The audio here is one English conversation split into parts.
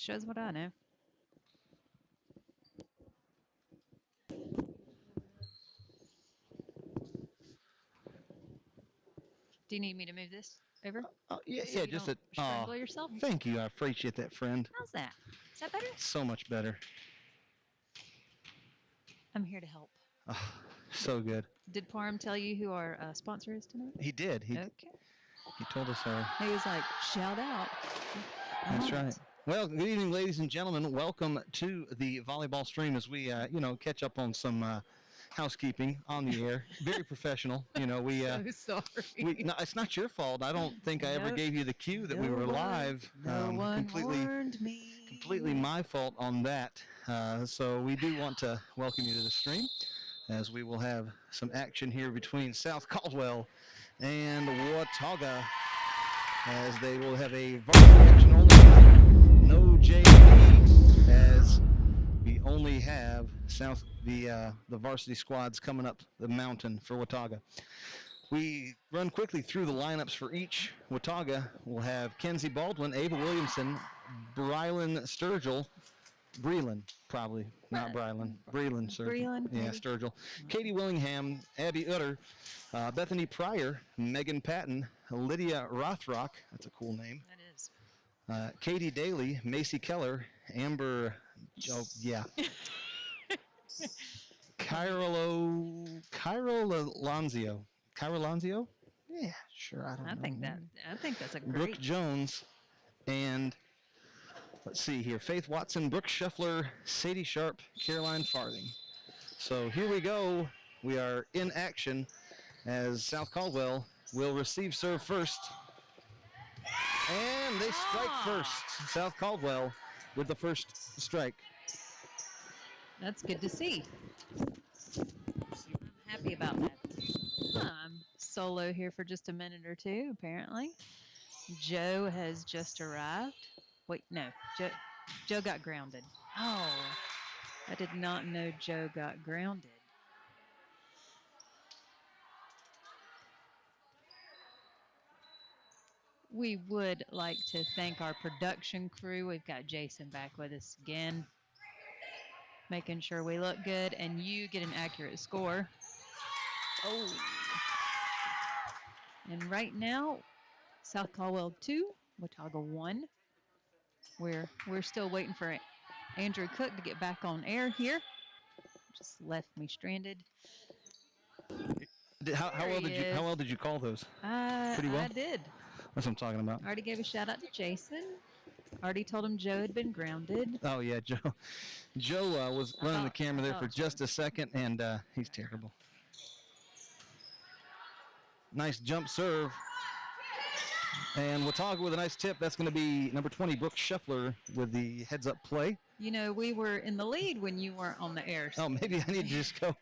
Shows what I know. Do you need me to move this over Yeah, so yeah, you just don't a. Oh, strangle yourself? thank you. I appreciate that, friend. How's that? Is that better? So much better. I'm here to help. Oh, so good. Did Parham tell you who our sponsor is tonight? He did. He Okay. he told us our. He was like, shout out. I That's love right. it. Well, good evening, ladies and gentlemen. Welcome to the volleyball stream as we, catch up on some housekeeping on the air. Very professional. So We. sorry. No, it's not your fault. I don't think I ever No, gave you the cue that we no were one, live. no one Completely, warned completely me. my fault on that. So we do want to welcome you to the stream as we will have some action here between South Caldwell and Watauga as they will have a varsity action only tonight. No JV as we only have the varsity squads coming up the mountain for Watauga. We run quickly through the lineups for each. Watauga will have Kenzie Baldwin, Ava Williamson, Brylan Sturgill, Breland, probably, not Brylan. Breland Sturgill. Breland, Yeah, maybe. Sturgill. Katie Willingham, Abby Utter, Bethany Pryor, Megan Patton, Lydia Rothrock, that's a cool name. That is. Katie Daly, Macy Keller, Amber, oh, yeah, Cairo Lanzio. Cairo Lanzio? Yeah, sure, I I don't think know. that I think that's a Brooke great. Jones, and let's see here, Faith Watson, Brooke Scheffler, Sadie Sharp, Caroline Farthing. So here we go. We are in action as South Caldwell will receive serve first. And they strike first. South Caldwell with the first strike. That's good to see. I'm happy about that. I'm solo here for just a minute or two, apparently. Joe has just arrived. Wait, no. Joe got grounded. Oh, I did not know Joe got grounded. We would like to thank our production crew. We've got Jason back with us again, making sure we look good and you get an accurate score. Oh. And right now, South Caldwell 2, Watauga 1. We're still waiting for Andrew Cook to get back on air here. Just left me stranded. How well did you call those? Pretty well. I did. That's what I'm talking about. Already gave a shout out to Jason. Already told him Joe had been grounded. Oh yeah, Joe. Joe was running the camera there for just a second, and he's terrible. Nice jump serve. And Watauga with a nice tip. That's going to be number 20, Brooke Scheffler, with the heads-up play. You know, we were in the lead when you weren't on the air. Oh, maybe I need to just go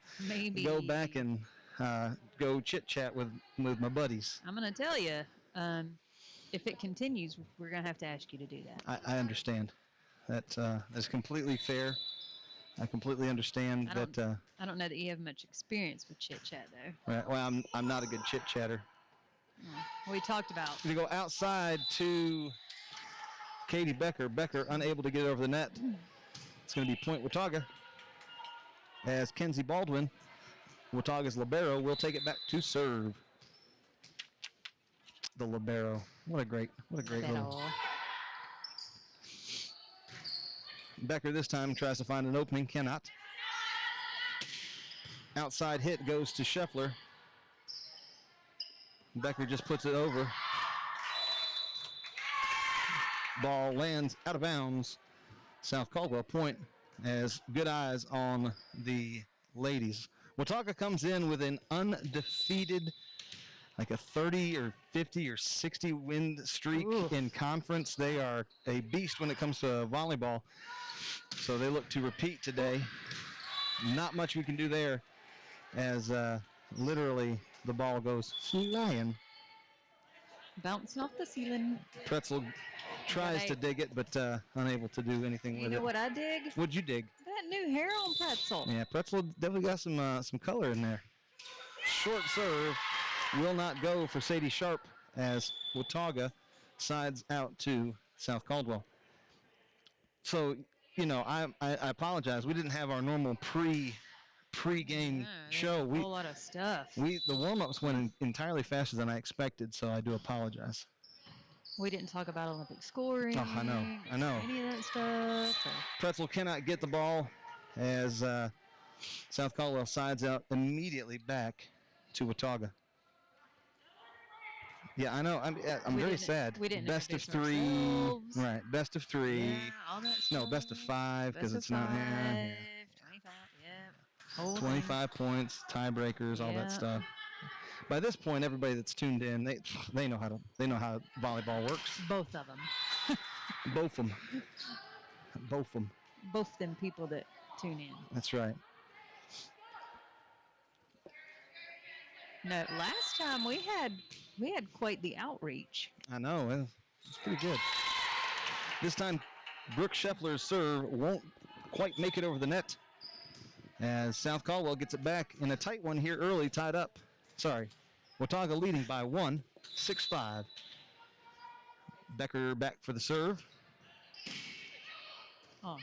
back and go chit-chat with my buddies. I'm going to tell you, if it continues, we're going to have to ask you to do that. I understand. That's completely fair. I completely understand that. I don't know that you have much experience with chit-chat, though. Right, well, I'm not a good chit-chatter. We talked about. We go outside to Katie Becker. Becker unable to get over the net. It's going to be point Watauga as Kenzie Baldwin, Watauga's libero, will take it back to serve. The libero. What a great little. Becker this time tries to find an opening, cannot. Outside hit goes to Scheffler. Becker just puts it over. Ball lands out of bounds. South Caldwell point as good eyes on the ladies. Watauga comes in with an undefeated, like a 30 or 50 or 60 win streak in conference. They are a beast when it comes to volleyball. So they look to repeat today. Not much we can do there as literally the ball goes flying. Bouncing off the ceiling. Pretzel tries to dig it, but unable to do anything with it. You know what I dig? What'd you dig? That new hair on Pretzel. Yeah, Pretzel definitely got some color in there. Short serve will not go for Sadie Sharp as Watauga sides out to South Caldwell. So, I apologize. We didn't have our normal pre-game Yeah, there's show. a whole lot of stuff. The warm-ups went entirely faster than I expected, so I do apologize. We didn't talk about Olympic scoring. Oh, I know. Any of that stuff. Pretzel cannot get the ball as South Caldwell sides out immediately back to Watauga. Yeah, I know. I'm very sad. We didn't best of introduce three. ourselves. Right. Best of three. Yeah, all that stuff. No, best of five because it's not. Yeah. 25. Yeah. Whole 25 points, tiebreakers, all that stuff. By this point, everybody that's tuned in, they know how volleyball works. Both of them. Both of them. Both of them. Both them people that tune in. That's right. No, last time we had quite the outreach. I know. It's pretty good. This time, Brooke Scheffler's serve won't quite make it over the net as South Caldwell gets it back in a tight one here early, tied up. Sorry. Watauga leading by 1, 6-5. Becker back for the serve. Oh.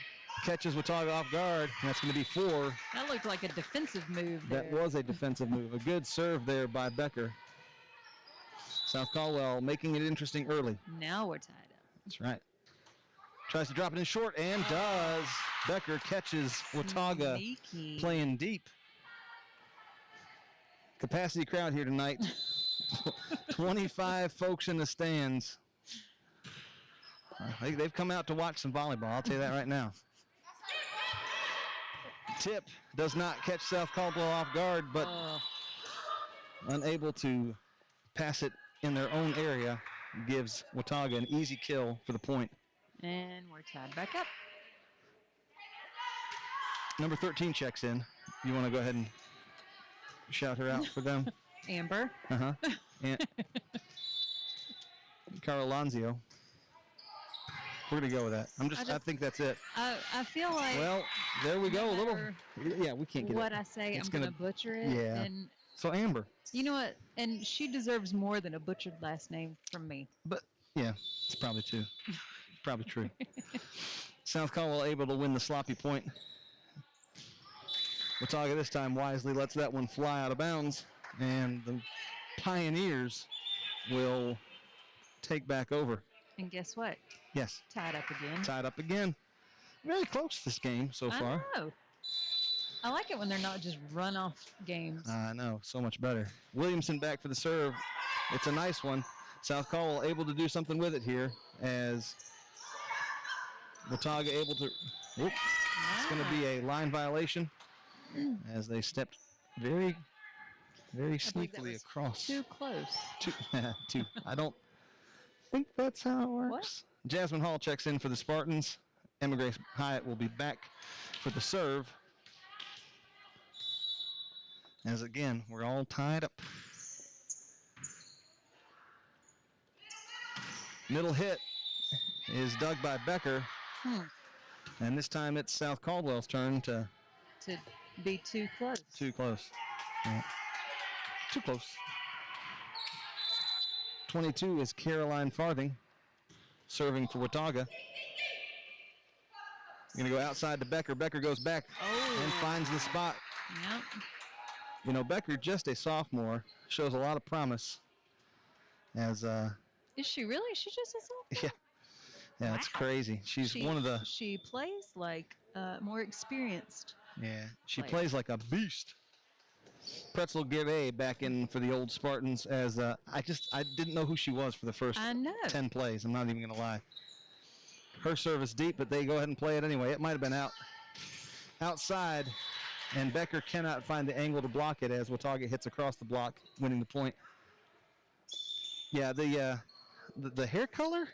Catches Watauga off guard. That's going to be 4. That looked like a defensive move there. That was a defensive move. A good serve there by Becker. South Caldwell making it interesting early. Now we're tied up. That's right. Tries to drop it in short and does. Becker catches Watauga playing deep. Capacity crowd here tonight. 25 folks in the stands. They've come out to watch some volleyball. I'll tell you that right now. Tip does not catch South Caldwell off guard, but unable to pass it in their own area gives Watauga an easy kill for the point. And we're tied back up. Number 13 checks in. You want to go ahead and shout her out for them? Amber. Uh-huh. And Carl Lanzio. We're going to go with that. I think that's it. I feel like... Well, there we go. A little... Yeah, we can't get what it. I say, I'm going to butcher it. Yeah. And so Amber. You know what? And she deserves more than a butchered last name from me. But, yeah, it's probably true. Probably true. South Caldwell able to win the sloppy point. Watauga this time wisely lets that one fly out of bounds. And the Pioneers will take back over. And guess what? Yes. Tied up again. Tied up again. Very close this game so far. I know. I like it when they're not just run-off games. I know. So much better. Williamson back for the serve. It's a nice one. South Caldwell able to do something with it here as Watauga able to... Oops. It's going to be a line violation as they stepped very, very sneakily across. Too close. Two. I don't think that's how it works. What? Jasmine Hall checks in for the Spartans. Emma Grace Hyatt will be back for the serve. As again, we're all tied up. Middle hit is dug by Becker. And this time it's South Caldwell's turn to be too close. Too close. Yeah. Too close. 22 is Caroline Farthing, serving for Watauga. Going to go outside to Becker. Becker goes back and finds the spot. Yep. You know, Becker, just a sophomore, shows a lot of promise. As Is she really? She's just a sophomore? Yeah. Yeah, it's crazy. She's one of the... She plays like more experienced. Yeah, she plays like a beast. Pretzel Give back in for the old Spartans as I didn't know who she was for the first 10 plays. I'm not even going to lie. Her service deep, but they go ahead and play it anyway. It might have been outside, and Becker cannot find the angle to block it as Watauga hits across the block, winning the point. Yeah, the hair color,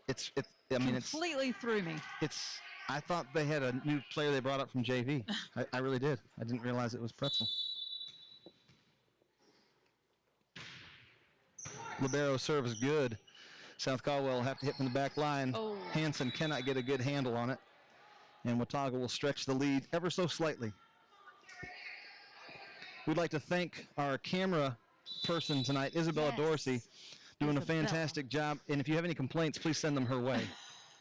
it's completely threw me. I thought they had a new player they brought up from JV. I really did. I didn't realize it was Pretzel. Libero serve is good. South Caldwell will have to hit from the back line. Hansen cannot get a good handle on it. And Watauga will stretch the lead ever so slightly. We'd like to thank our camera person tonight, Isabella Dorsey, doing a fantastic job. And if you have any complaints, please send them her way.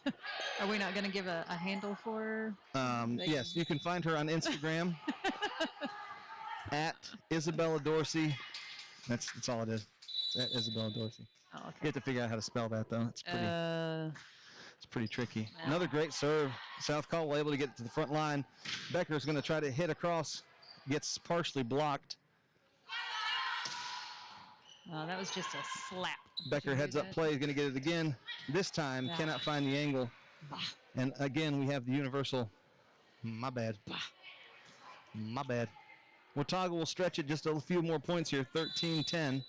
Are we not going to give a handle for her? Yes, you can find her on Instagram at Isabella Dorsey. That's all it is. It's at Isabella Dorsey. Oh, You okay. have to figure out how to spell that though. It's pretty tricky. Well. Another great serve. South Caldwell able to get it to the front line. Becker's going to try to hit across. Gets partially blocked. Oh, that was just a slap. Becker heads up play. He's going to get it again. This time, cannot find the angle. And again, we have the universal. My bad. My bad. Watauga will stretch it just a few more points here. 13-10.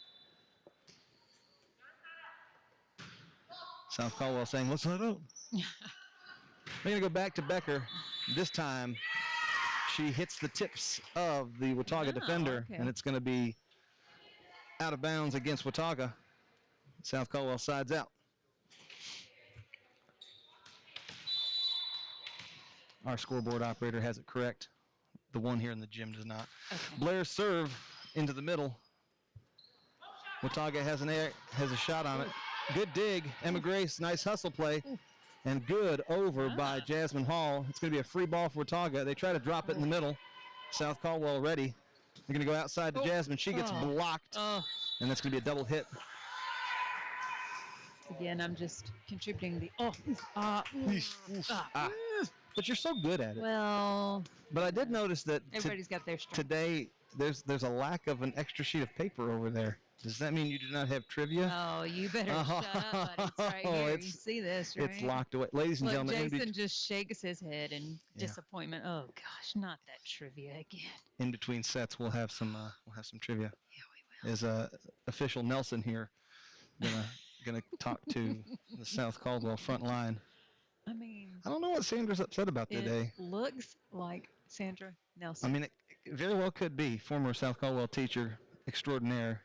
South Caldwell saying, let's let up. We're going to go back to Becker. This time, she hits the tips of the Watauga defender, and it's going to be out of bounds against Watauga. South Caldwell sides out. Our scoreboard operator has it correct. The one here in the gym does not. Okay. Blair's serve into the middle. Watauga has a shot on it. Good dig. Emma Grace, nice hustle play. And good over by Jasmine Hall. It's going to be a free ball for Watauga. They try to drop it in the middle. South Caldwell ready. They're going to go outside to Jasmine. She gets blocked. And that's going to be a double hit. Again, I'm just contributing the But you're so good at it. Well, but I did notice that everybody's got their strength. Today there's a lack of an extra sheet of paper over there. Does that mean you do not have trivia? Oh, you better shut up, buddy. It's right here. You see this, right? It's locked away. Ladies and gentlemen. Jason just shakes his head in disappointment. Oh gosh, not that trivia again. In between sets, we'll have some trivia. Yeah, we will. Is official Nelson here gonna talk to the South Caldwell front line? I mean, I don't know what Sandra's upset about today. It looks like Sandra Nelson. I mean, it very well could be former South Caldwell teacher extraordinaire.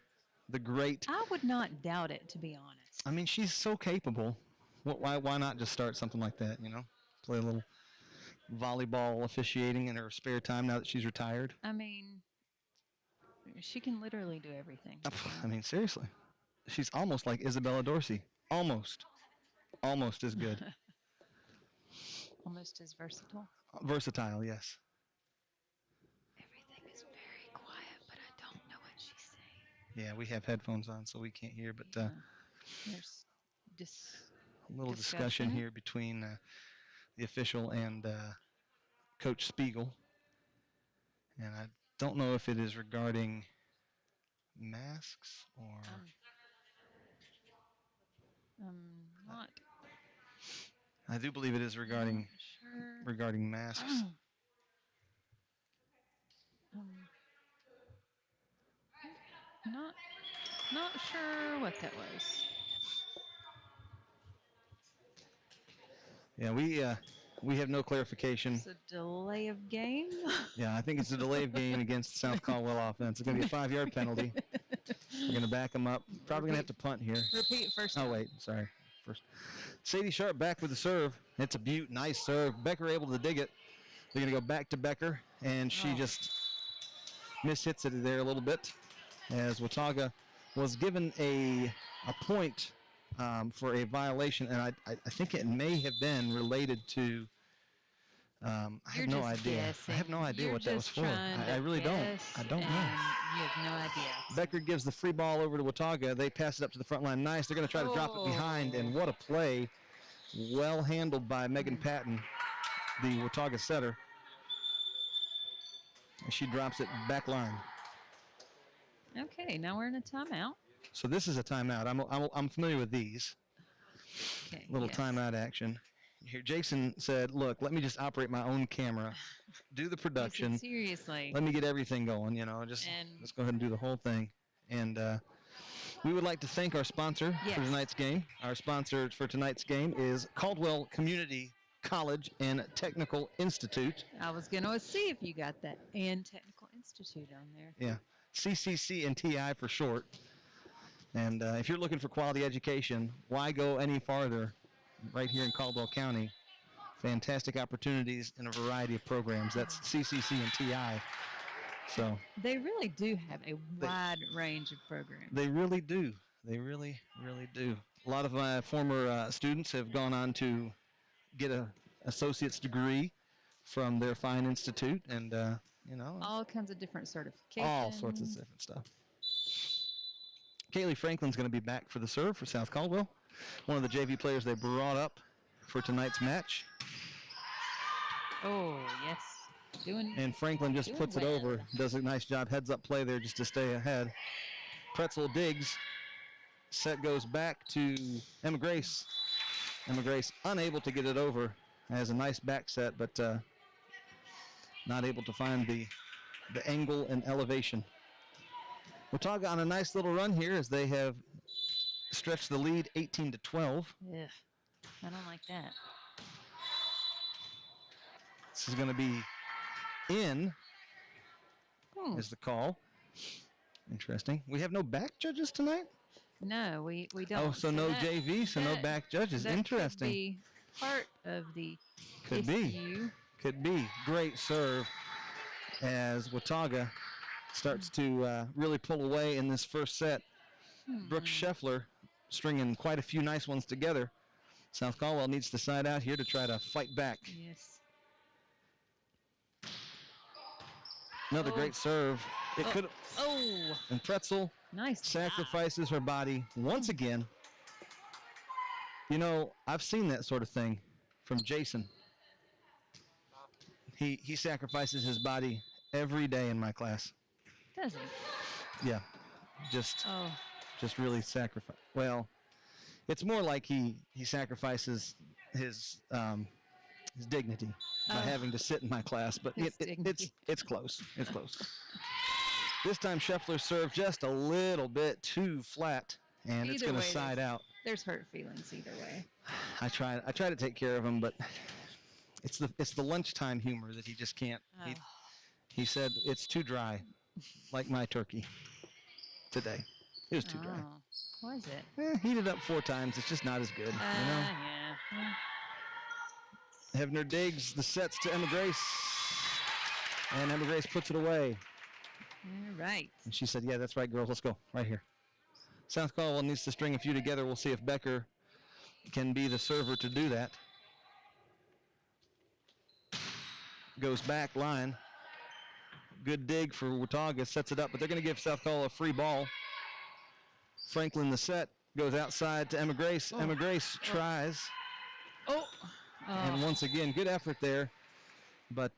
The great. I would not doubt it, to be honest. I mean, she's so capable. Why not just start something like that, Play a little volleyball officiating in her spare time now that she's retired. I mean, she can literally do everything. I mean, seriously. She's almost like Isabella Dorsey. Almost. Almost as good. Almost as versatile? Versatile, yes. Everything is very quiet, but I don't know what she's saying. Yeah, we have headphones on, so we can't hear. But there's a little discussion here between the official and Coach Spiegel. And I don't know if it is regarding masks or... not. I do believe it is regarding masks. Not sure what that was. Yeah, we have no clarification. It's a delay of game. Yeah, I think it's a delay of game against the South Caldwell offense. It's going to be a 5-yard penalty. We're going to back them up. Probably going to have to punt here. Repeat first. Oh, wait. Sorry. First. Sadie Sharp back with the serve. It's a beaut. Nice serve. Becker able to dig it. They're going to go back to Becker, and she just mishits it there a little bit as Watauga was given a point for a violation, and I think it may have been related to I have no idea. Guessing. I have no idea what that was for. I really don't. I don't know. You have no idea. Becker gives the free ball over to Watauga. They pass it up to the front line. Nice. They're going to try to drop it behind, and what a play. Well handled by Megan Patton, the Watauga setter. And she drops it back line. Okay, now we're in a timeout. So this is a timeout. I'm familiar with these. Okay. Little timeout action. Here, Jason said, "Look, let me just operate my own camera, do the production. Seriously. Let me get everything going. Just let's go ahead and do the whole thing." And we would like to thank our sponsor for tonight's game. Our sponsor for tonight's game is Caldwell Community College and Technical Institute. I was going to see if you got that and Technical Institute on there. Yeah, CCC and TI for short. And if you're looking for quality education, why go any farther? Right here in Caldwell County. Fantastic opportunities in a variety of programs. That's CCC and TI. So they really do have a wide range of programs. They really do. They really, really do. A lot of my former students have gone on to get a associate's degree from their fine institute, and All kinds of different all sorts of certifications. different stuff. Kaylee Franklin's going to be back for the serve for South Caldwell, one of the JV players they brought up for tonight's match. Oh, yes. And Franklin just doing puts it well. over, does a nice job, heads up play there just to stay ahead. Pretzel digs, set goes back to Emma Grace. Emma Grace unable to get it over, has a nice back set, but not able to find the angle and elevation. Watauga on a nice little run here as they have stretched the lead 18-12. Ugh, I don't like that. This is going to be in, is the call. Interesting. We have no back judges tonight? No, we don't. Oh, so no JV, so no back judges. That Interesting. Could be part of the Could issue. Could be. Great serve as Watauga starts to really pull away in this first set. Brooke Scheffler stringing quite a few nice ones together. South Caldwell needs to side out here to try to fight back. Yes. Another great serve. It could. Oh. And Pretzel Nice sacrifices her body once again. You know, I've seen that sort of thing from Jason. He sacrifices his body every day in my class. Does he? Yeah. Just really sacrifice. Well, it's more like he sacrifices his dignity by having to sit in my class, but it's close. It's close. This time Scheffler served just a little bit too flat, and it's going to side out. There's hurt feelings either way. I try to take care of him, but it's the lunchtime humor that he just can't. He said it's too dry, like my turkey today. It was too dry. Was it? Heated up 4 times. It's just not as good, Yeah. Hebner digs the sets to Emma Grace, and Emma Grace puts it away. All right. And she said, yeah, that's right, girls. Let's go right here. South Caldwell needs to string a few together. We'll see if Becker can be the server to do that. Goes back line. Good dig for Watauga. Sets it up, but they're going to give South Caldwell a free ball. Franklin the set. Goes outside to Emma Grace. Emma Grace tries. And once again, good effort there. But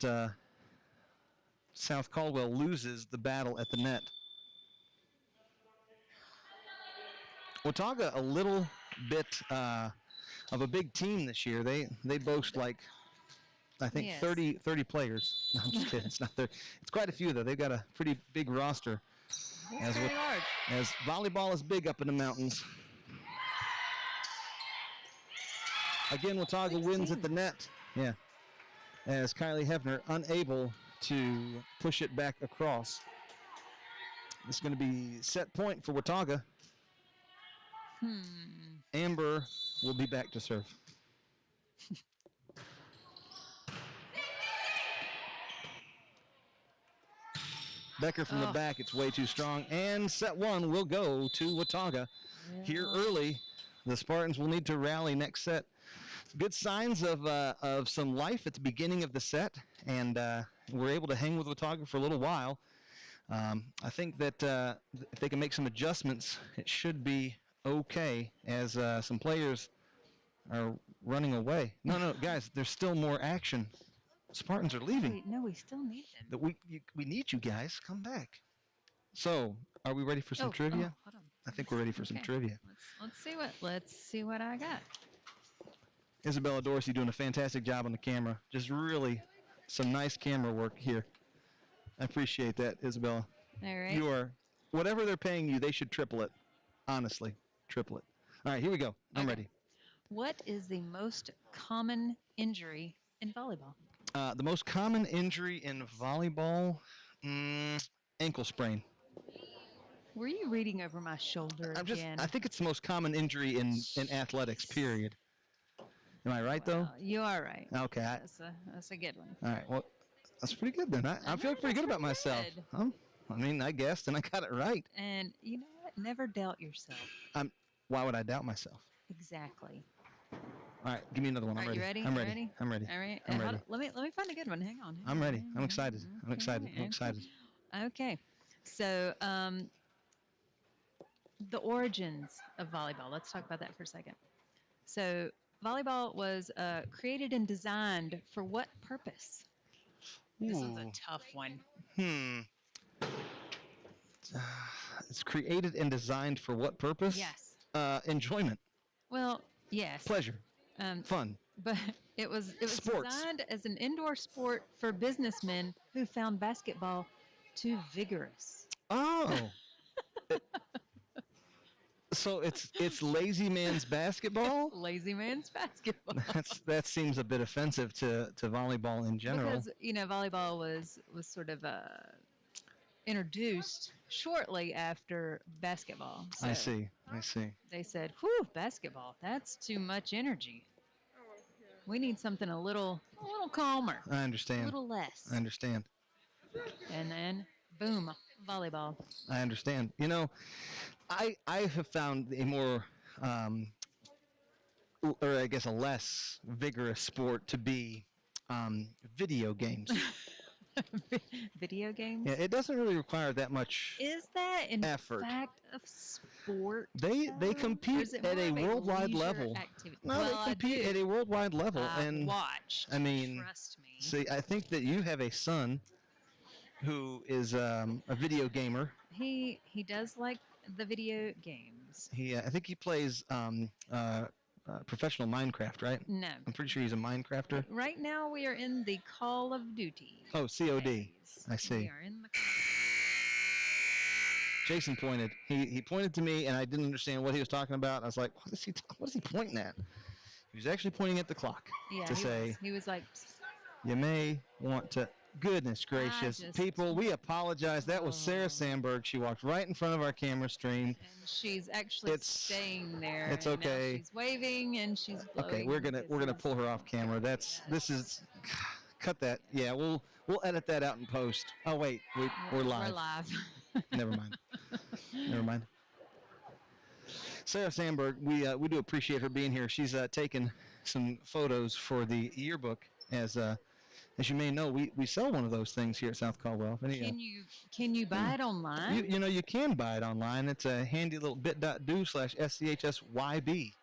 South Caldwell loses the battle at the net. Watauga a little bit of a big team this year. They boast like, I think, 30 players. No, I'm just kidding. It's not 30. It's quite a few, though. They've got a pretty big roster. Very large. As volleyball is big up in the mountains. Again, Watauga wins at the net. Yeah. As Kylie Hefner unable to push it back across. It's going to be set point for Watauga. Amber will be back to serve. Becker from the back. It's way too strong. And set 1 will go to Watauga. Here early, the Spartans will need to rally next set. Good signs of some life at the beginning of the set, and we're able to hang with Watauga for a little while. I think that if they can make some adjustments, it should be okay, as some players are running away. No, guys, there's still more action. Spartans are leaving. No, we still need them. We need you guys. Come back. So, are we ready for some trivia? Hold on. I think we're ready for some trivia. Let's see what I got. Isabella Dorsey doing a fantastic job on the camera. Just really some nice camera work here. I appreciate that, Isabella. All right. You are, whatever they're paying you, they should triple it. Honestly, triple it. All right, here we go. I'm ready. What is the most common injury in volleyball? The most common injury in volleyball, ankle sprain. Were you reading over my shoulder again? I think it's the most common injury in athletics, period. Am I right, though? You are right. Okay. That's a good one. All right, well, that's pretty good then. I feel pretty good about myself. I mean, I guessed, and I got it right. And you know what? Never doubt yourself. Why would I doubt myself? Exactly. All right, give me another one. All I'm right, you ready. ready? I'm You ready. ready? I'm ready. All right. I'm ready. Let me find a good one. Hang on. I'm ready. I'm excited. I'm excited. I'm excited. Okay. So, the origins of volleyball. Let's talk about that for a second. So, volleyball was created and designed for what purpose? This one's a Ooh. tough one. Hmm. It's created and designed for what purpose? Yes. Enjoyment, Well, yes. pleasure, Um, fun, but it was sports. designed as an indoor sport for businessmen who found basketball too vigorous. Oh, so it's lazy man's basketball? Lazy man's basketball. That seems a bit offensive to volleyball in general. Because volleyball was sort of introduced shortly after basketball. So I see. I see. they said, "Whew, basketball. That's too much energy. We need something a little calmer, I a understand. little I less." understand. And then, boom, volleyball. I understand. I have found a more or I guess a less vigorous sport to be video games. Video games. Yeah, it doesn't really require that much Is that in effort. fact a sport? They Though? Or compete is it at more a of a worldwide leisure level. activity? No, they Well, I compete at do. a worldwide level, I've and watched. I mean, Trust me. see, I think that you have a son who is a video gamer. He does like the video games. I think he plays professional Minecraft, right? No. I'm pretty sure he's a Minecrafter. Right now we are in the Call of Duty. Oh, COD. Phase. I We see. are in the. Jason pointed. He pointed to me, and I didn't understand what he was talking about. I was like, what is he pointing at? He was actually pointing at the clock Yeah, to he say, was. He was like, you may want to. Goodness gracious. just. People, we apologize. That was Sarah Oh. Sandberg. She walked right in front of our camera stream. And she's actually It's staying there. it's and now okay. she's waving and she's Okay, blowing. we're gonna kisses. pull her off camera. This is cut that. Yeah, we'll edit that out in post. Oh wait, we're live. We're live. Never mind. Never mind. Sarah Sandberg, we do appreciate her being here. She's taken some photos for the yearbook. As you may know, we sell one of those things here at South Caldwell. Can you buy it online? You can buy it online. It's a handy little bit.do/SCHSYB.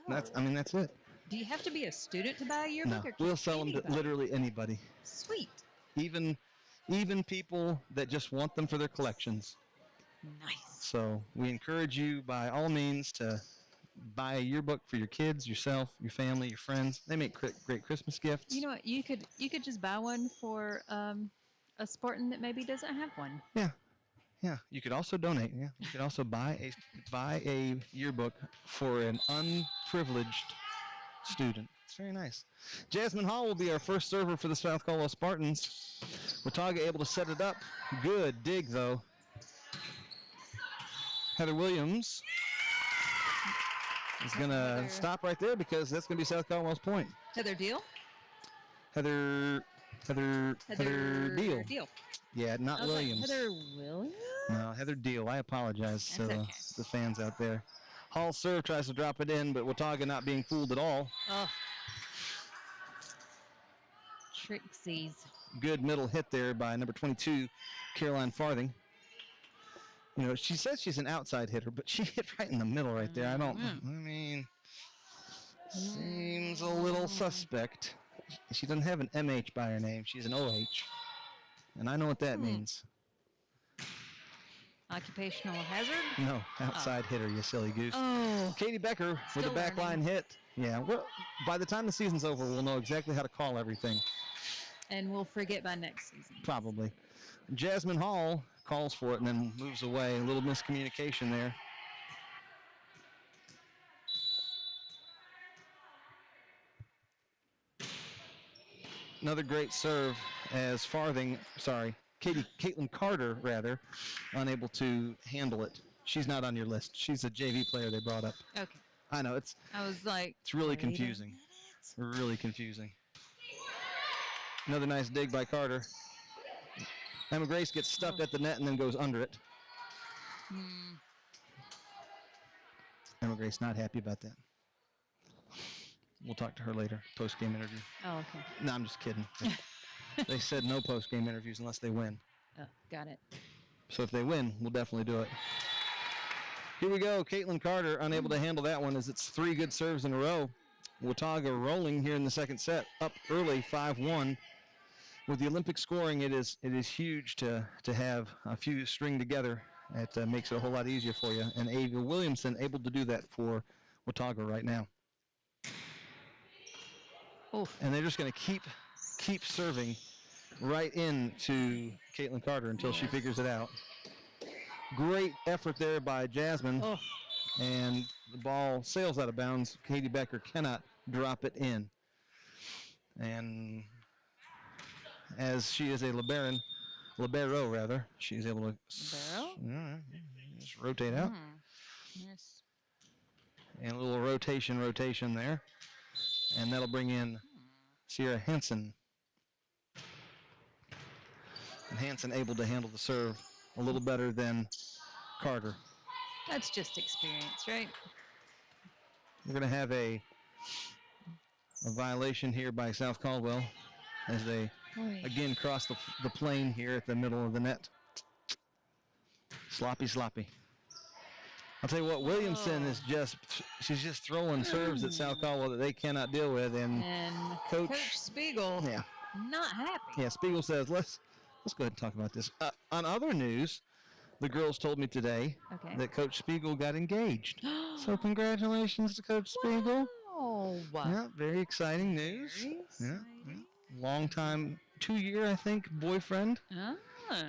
That's it. Do you have to be a student to buy a yearbook? No, Or can we'll sell them to anybody? literally anybody, Sweet. even people that just want them for their collections. Nice. So we encourage you by all means to buy a yearbook for your kids, yourself, your family, your friends. They make great Christmas gifts. You know what? You could just buy one for a Spartan that maybe doesn't have one. Yeah, yeah. You could also donate. Yeah, you could also buy a yearbook for an unprivileged student. It's very nice. Jasmine Hall will be our first server for the South Caldwell Spartans. Watauga able to set it up. Good dig though. Heather Williams is gonna stop right there because that's gonna be South Caldwell's point. Heather Deal. Heather Deal. Yeah, not Williams. Heather Williams. No, Heather Deal. I apologize to That's okay. the fans out there. Hall serve tries to drop it in, but Watauga not being fooled at all. Oh. Trixies. Good middle hit there by number 22, Caroline Farthing. She says she's an outside hitter, but she hit right in the middle right there. Seems a little suspect. She doesn't have an MH by her name. She's an OH. And I know what that means. Occupational hazard? No, outside hitter, you silly goose. Oh. Katie Becker with a backline hit. Yeah, well, by the time the season's over, we'll know exactly how to call everything. And we'll forget by next season. Probably. Jasmine Hall calls for it and then moves away. A little miscommunication there. Another great serve as Caitlin Carter, rather, unable to handle it. She's not on your list. She's a JV player they brought up. Okay. I know, I was like, it's really confusing. Really confusing. Another nice dig by Carter. Emma Grace gets stuffed at the net and then goes under it. Emma Grace not happy about that. We'll talk to her later, post-game interview. Oh, okay. No, I'm just kidding. They said no post-game interviews unless they win. Oh, got it. So if they win, we'll definitely do it. Here we go. Caitlin Carter unable to handle that one as it's 3 good serves in a row. Watauga rolling here in the second set, up early 5-1. With the Olympic scoring, it is huge to have a few string together. It makes it a whole lot easier for you. And Ava Williamson able to do that for Watauga right now. Oof. And they're just going to keep serving right into Caitlin Carter until she figures it out. Great effort there by Jasmine. Oh. And the ball sails out of bounds. Katie Becker cannot drop it in. And as she is a libero, she's able to just rotate out. Yes. And a little rotation there. And that'll bring in Sierra Henson. And Hanson able to handle the serve a little better than Carter. That's just experience, right? We're going to have a violation here by South Caldwell as they again cross the plane here at the middle of the net. Sloppy. I'll tell you what, Williamson is she's just throwing serves at South Caldwell that they cannot deal with. And Coach Spiegel, not happy. Yeah, Spiegel says, let's go ahead and talk about this. On other news, the girls told me today that Coach Spiegel got engaged. So congratulations to Coach Spiegel. Wow. Yeah, very exciting news. Very exciting. Yeah. Long time, 2-year, I think, boyfriend.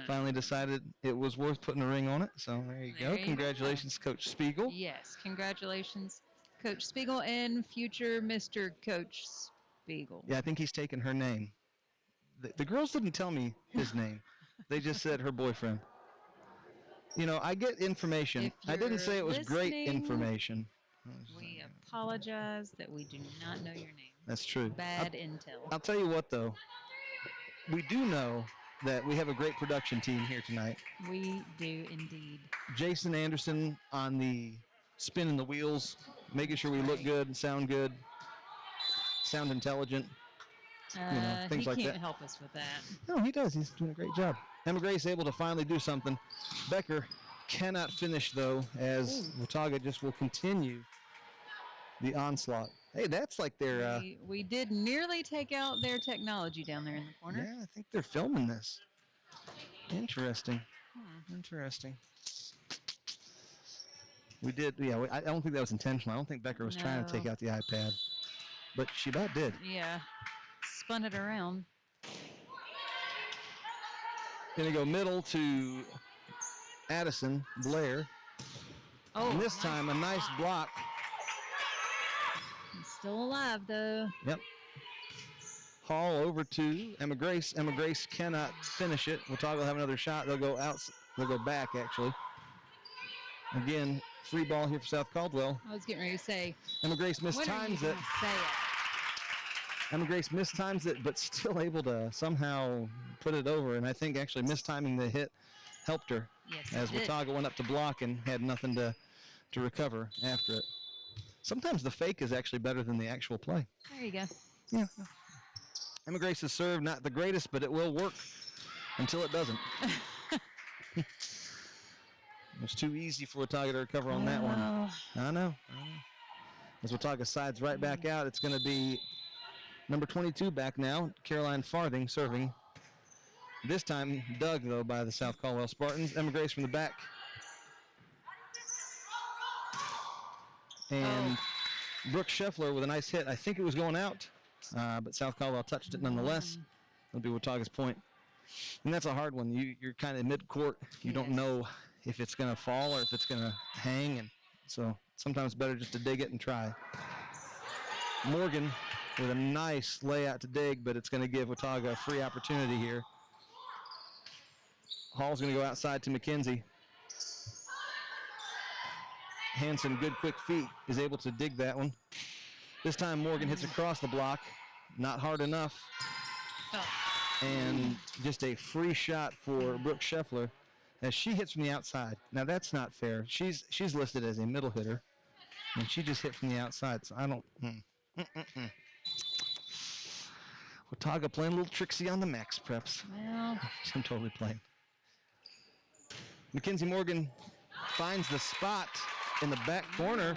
Finally decided it was worth putting a ring on it. So there you go. Congratulations, Coach Spiegel. Yes, congratulations, Coach Spiegel and future Mr. Coach Spiegel. Yeah, I think he's taken her name. The girls didn't tell me his name. They just said her boyfriend. You know, I get information. I didn't say it was great information. We apologize that we do not know your name. That's true. Bad intel. I'll tell you what, though. We do know that we have a great production team here tonight. We do indeed. Jason Anderson on the spinning the wheels, making sure we look good, sound intelligent. Things like that. He can't help us with that. No, he does. He's doing a great job. Emma Grace able to finally do something. Becker cannot finish, though, as Watauga just will continue the onslaught. Hey, that's like their... we did nearly take out their technology down there in the corner. Yeah, I think they're filming this. Interesting. Interesting. We did, I don't think that was intentional. I don't think Becker was trying to take out the iPad. But she about did. Yeah. Spun it around. Going to go middle to Addison Blair. And this time a nice block. He's still alive, though. Yep. Hall over to Emma Grace. Emma Grace cannot finish it. Watauga will have another shot. They'll go out. They'll go back, actually. Again, free ball here for South Caldwell. I was getting ready to say. Emma Grace mistimes it. Emma Grace mistimes it, but still able to somehow put it over. And I think actually mistiming the hit helped her. Yes, as Watauga went up to block and had nothing to recover after it. Sometimes the fake is actually better than the actual play. There you go. Yeah. Emma Grace's serve, not the greatest, but it will work until it doesn't. It was too easy for Watauga to recover on that one. I know. As Watauga sides right back out, it's going to be number 22 back now, Caroline Farthing serving. This time dug, though, by the South Caldwell Spartans. Emma Grace from the back. And Brooke Scheffler with a nice hit. I think it was going out, but South Caldwell touched it nonetheless. It'll be Watauga's point. And that's a hard one. You're kind of mid-court. You don't know if it's going to fall or if it's going to hang. And so sometimes it's better just to dig it and try. Morgan with a nice layout to dig, but it's going to give Watauga a free opportunity here. Hall's going to go outside to McKenzie. Hanson, good quick feet, is able to dig that one. This time Morgan hits across the block. Not hard enough. And just a free shot for Brooke Scheffler as she hits from the outside. Now that's not fair. She's listed as a middle hitter, and she just hit from the outside. So I don't. Mm-mm-mm. Watauga playing a little tricksy on the max preps. Well, I'm totally playing. Mackenzie Morgan finds the spot in the back corner.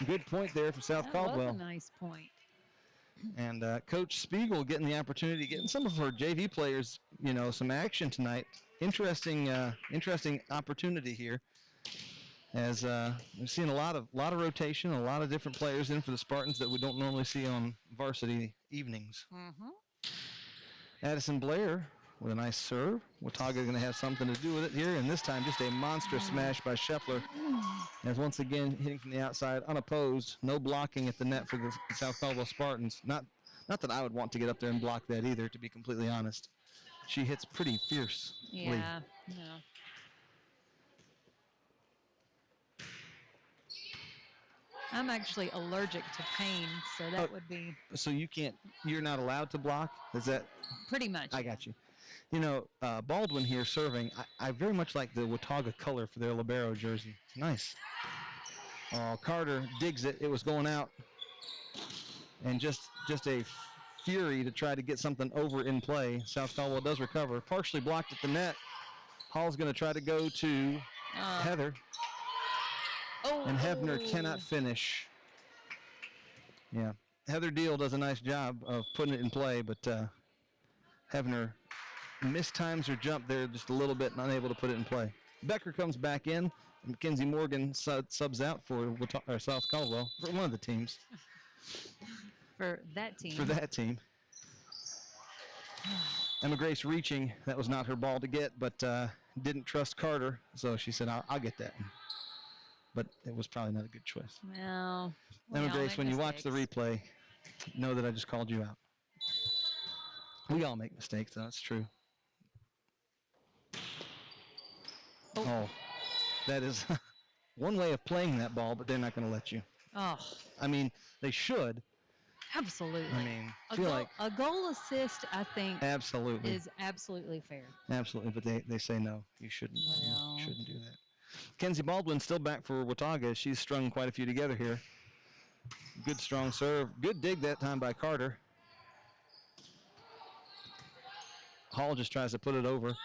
Good point there for South that Caldwell. was a nice point. And Coach Spiegel getting the opportunity, getting some of her JV players, some action tonight. Interesting opportunity here. As we've seen a lot of rotation, a lot of different players in for the Spartans that we don't normally see on varsity evenings. Mm-hmm. Addison Blair with a nice serve. Watauga going to have something to do with it here, and this time just a monster smash by Scheffler. As once again hitting from the outside, unopposed, no blocking at the net for the South Caldwell Spartans. Not that I would want to get up there and block that either, to be completely honest. She hits pretty fiercely. Yeah. No. I'm actually allergic to pain, so that would be. So you're not allowed to block? Is that? Pretty much. I got you. Baldwin here serving. I very much like the Watauga color for their libero jersey. Nice. Oh, Carter digs it. It was going out. And just a fury to try to get something over in play. South Caldwell does recover. Partially blocked at the net. Hall's going to try to go to Heather. And Hebner cannot finish. Yeah. Heather Deal does a nice job of putting it in play, but Hebner mistimes her jump there just a little bit and unable to put it in play. Becker comes back in. Mackenzie Morgan subs out for South Caldwell, for one of the teams. For that team. Emma Grace reaching. That was not her ball to get, but didn't trust Carter, so she said, I'll get that. But it was probably not a good choice. Well, Emma Grace, when you watch the replay, know that I just called you out. We all make mistakes, though. It's true. Oh, that is one way of playing that ball, but they're not going to let you. Oh. I mean, they should. Absolutely. I mean, a goal assist, I think, is absolutely fair. Absolutely, but they say no. You shouldn't. You shouldn't do that. Kenzie Baldwin still back for Watauga. She's strung quite a few together here. Good strong serve. Good dig that time by Carter. Hall just tries to put it over.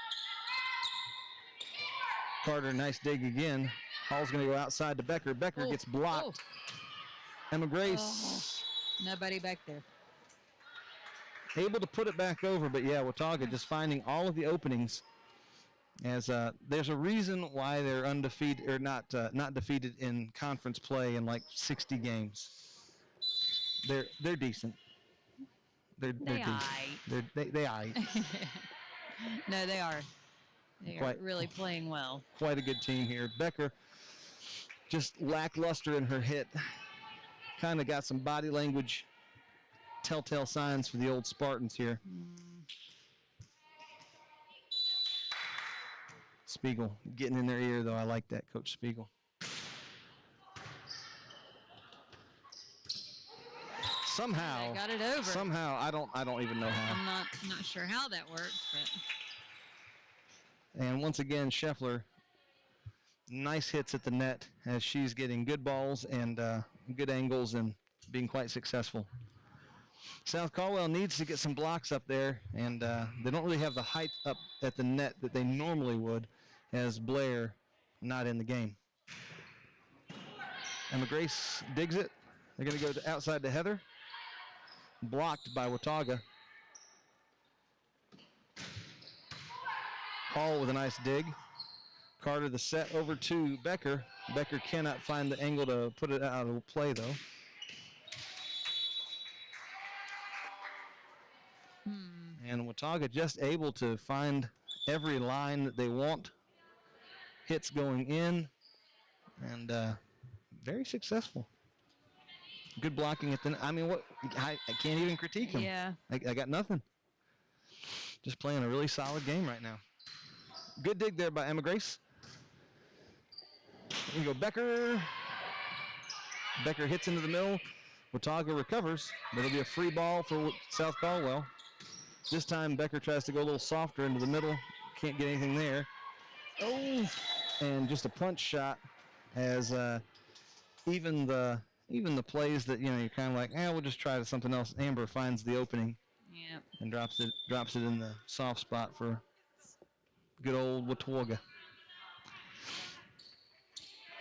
Carter, nice dig again. Hall's going to go outside to Becker. Becker gets blocked. Emma Grace. Nobody back there. Able to put it back over, but yeah, Watauga just finding all of the openings. As there's a reason why they're undefeated or not defeated in conference play in like 60 games. They're decent. They're decent. They aight. No, they are. They are really playing well. Quite a good team here. Becker just lackluster in her hit. Kind of got some body language telltale signs for the old Spartans here. Spiegel getting in their ear, though. I like that, Coach Spiegel. Somehow, got it over. Somehow, I don't even know how. I'm not sure how that worked, but. And once again, Scheffler, nice hits at the net as she's getting good balls and good angles and being quite successful. South Caldwell needs to get some blocks up there, and they don't really have the height up at the net that they normally would, as Blair not in the game. Emma Grace digs it. They're going to go outside to Heather. Blocked by Watauga. Hall with a nice dig. Carter the set over to Becker. Becker cannot find the angle to put it out of play, though. And Watauga just able to find every line that they want. Hits going in. And very successful. Good blocking at the net. I mean, I can't even critique them. Yeah. I got nothing. Just playing a really solid game right now. Good dig there by Emma Grace. Here we go, Becker. Becker hits into the middle. Watauga recovers. It'll be a free ball for South Caldwell. This time Becker tries to go a little softer into the middle. Can't get anything there. Oh! And just a punch shot as even the even the plays that you're kind of like, we'll just try something else. Amber finds the opening Yep. and drops it in the soft spot for good old Watauga.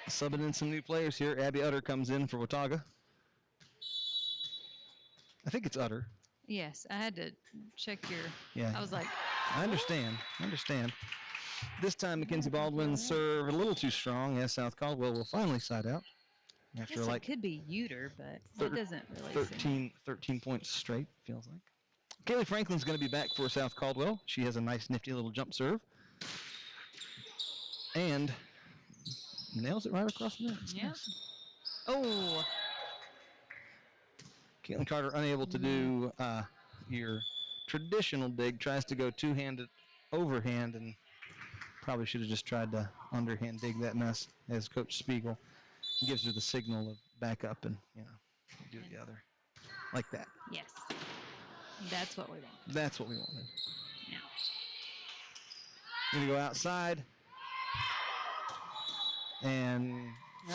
Subbing in some new players here. Abby Utter comes in for Watauga. I think it's Utter. Yes, I had to check your. Yeah. I was like, I understand. This time, Mackenzie Baldwin served a little too strong, as South Caldwell will finally side out. I After guess like it could be Uter, but it doesn't really 13 points straight, feels like. Kaylee Franklin's going to be back for South Caldwell. She has a nice, nifty little jump serve. And nails it right across the net. Yeah. Nice. Oh. Caitlin Carter unable to do your traditional dig, tries to go two-handed overhand, and probably should have just tried to underhand dig that mess, as Coach Spiegel gives her the signal of back up and do the other like that. Yes. That's what we want. That's what we wanted. Yeah. Gonna go outside, and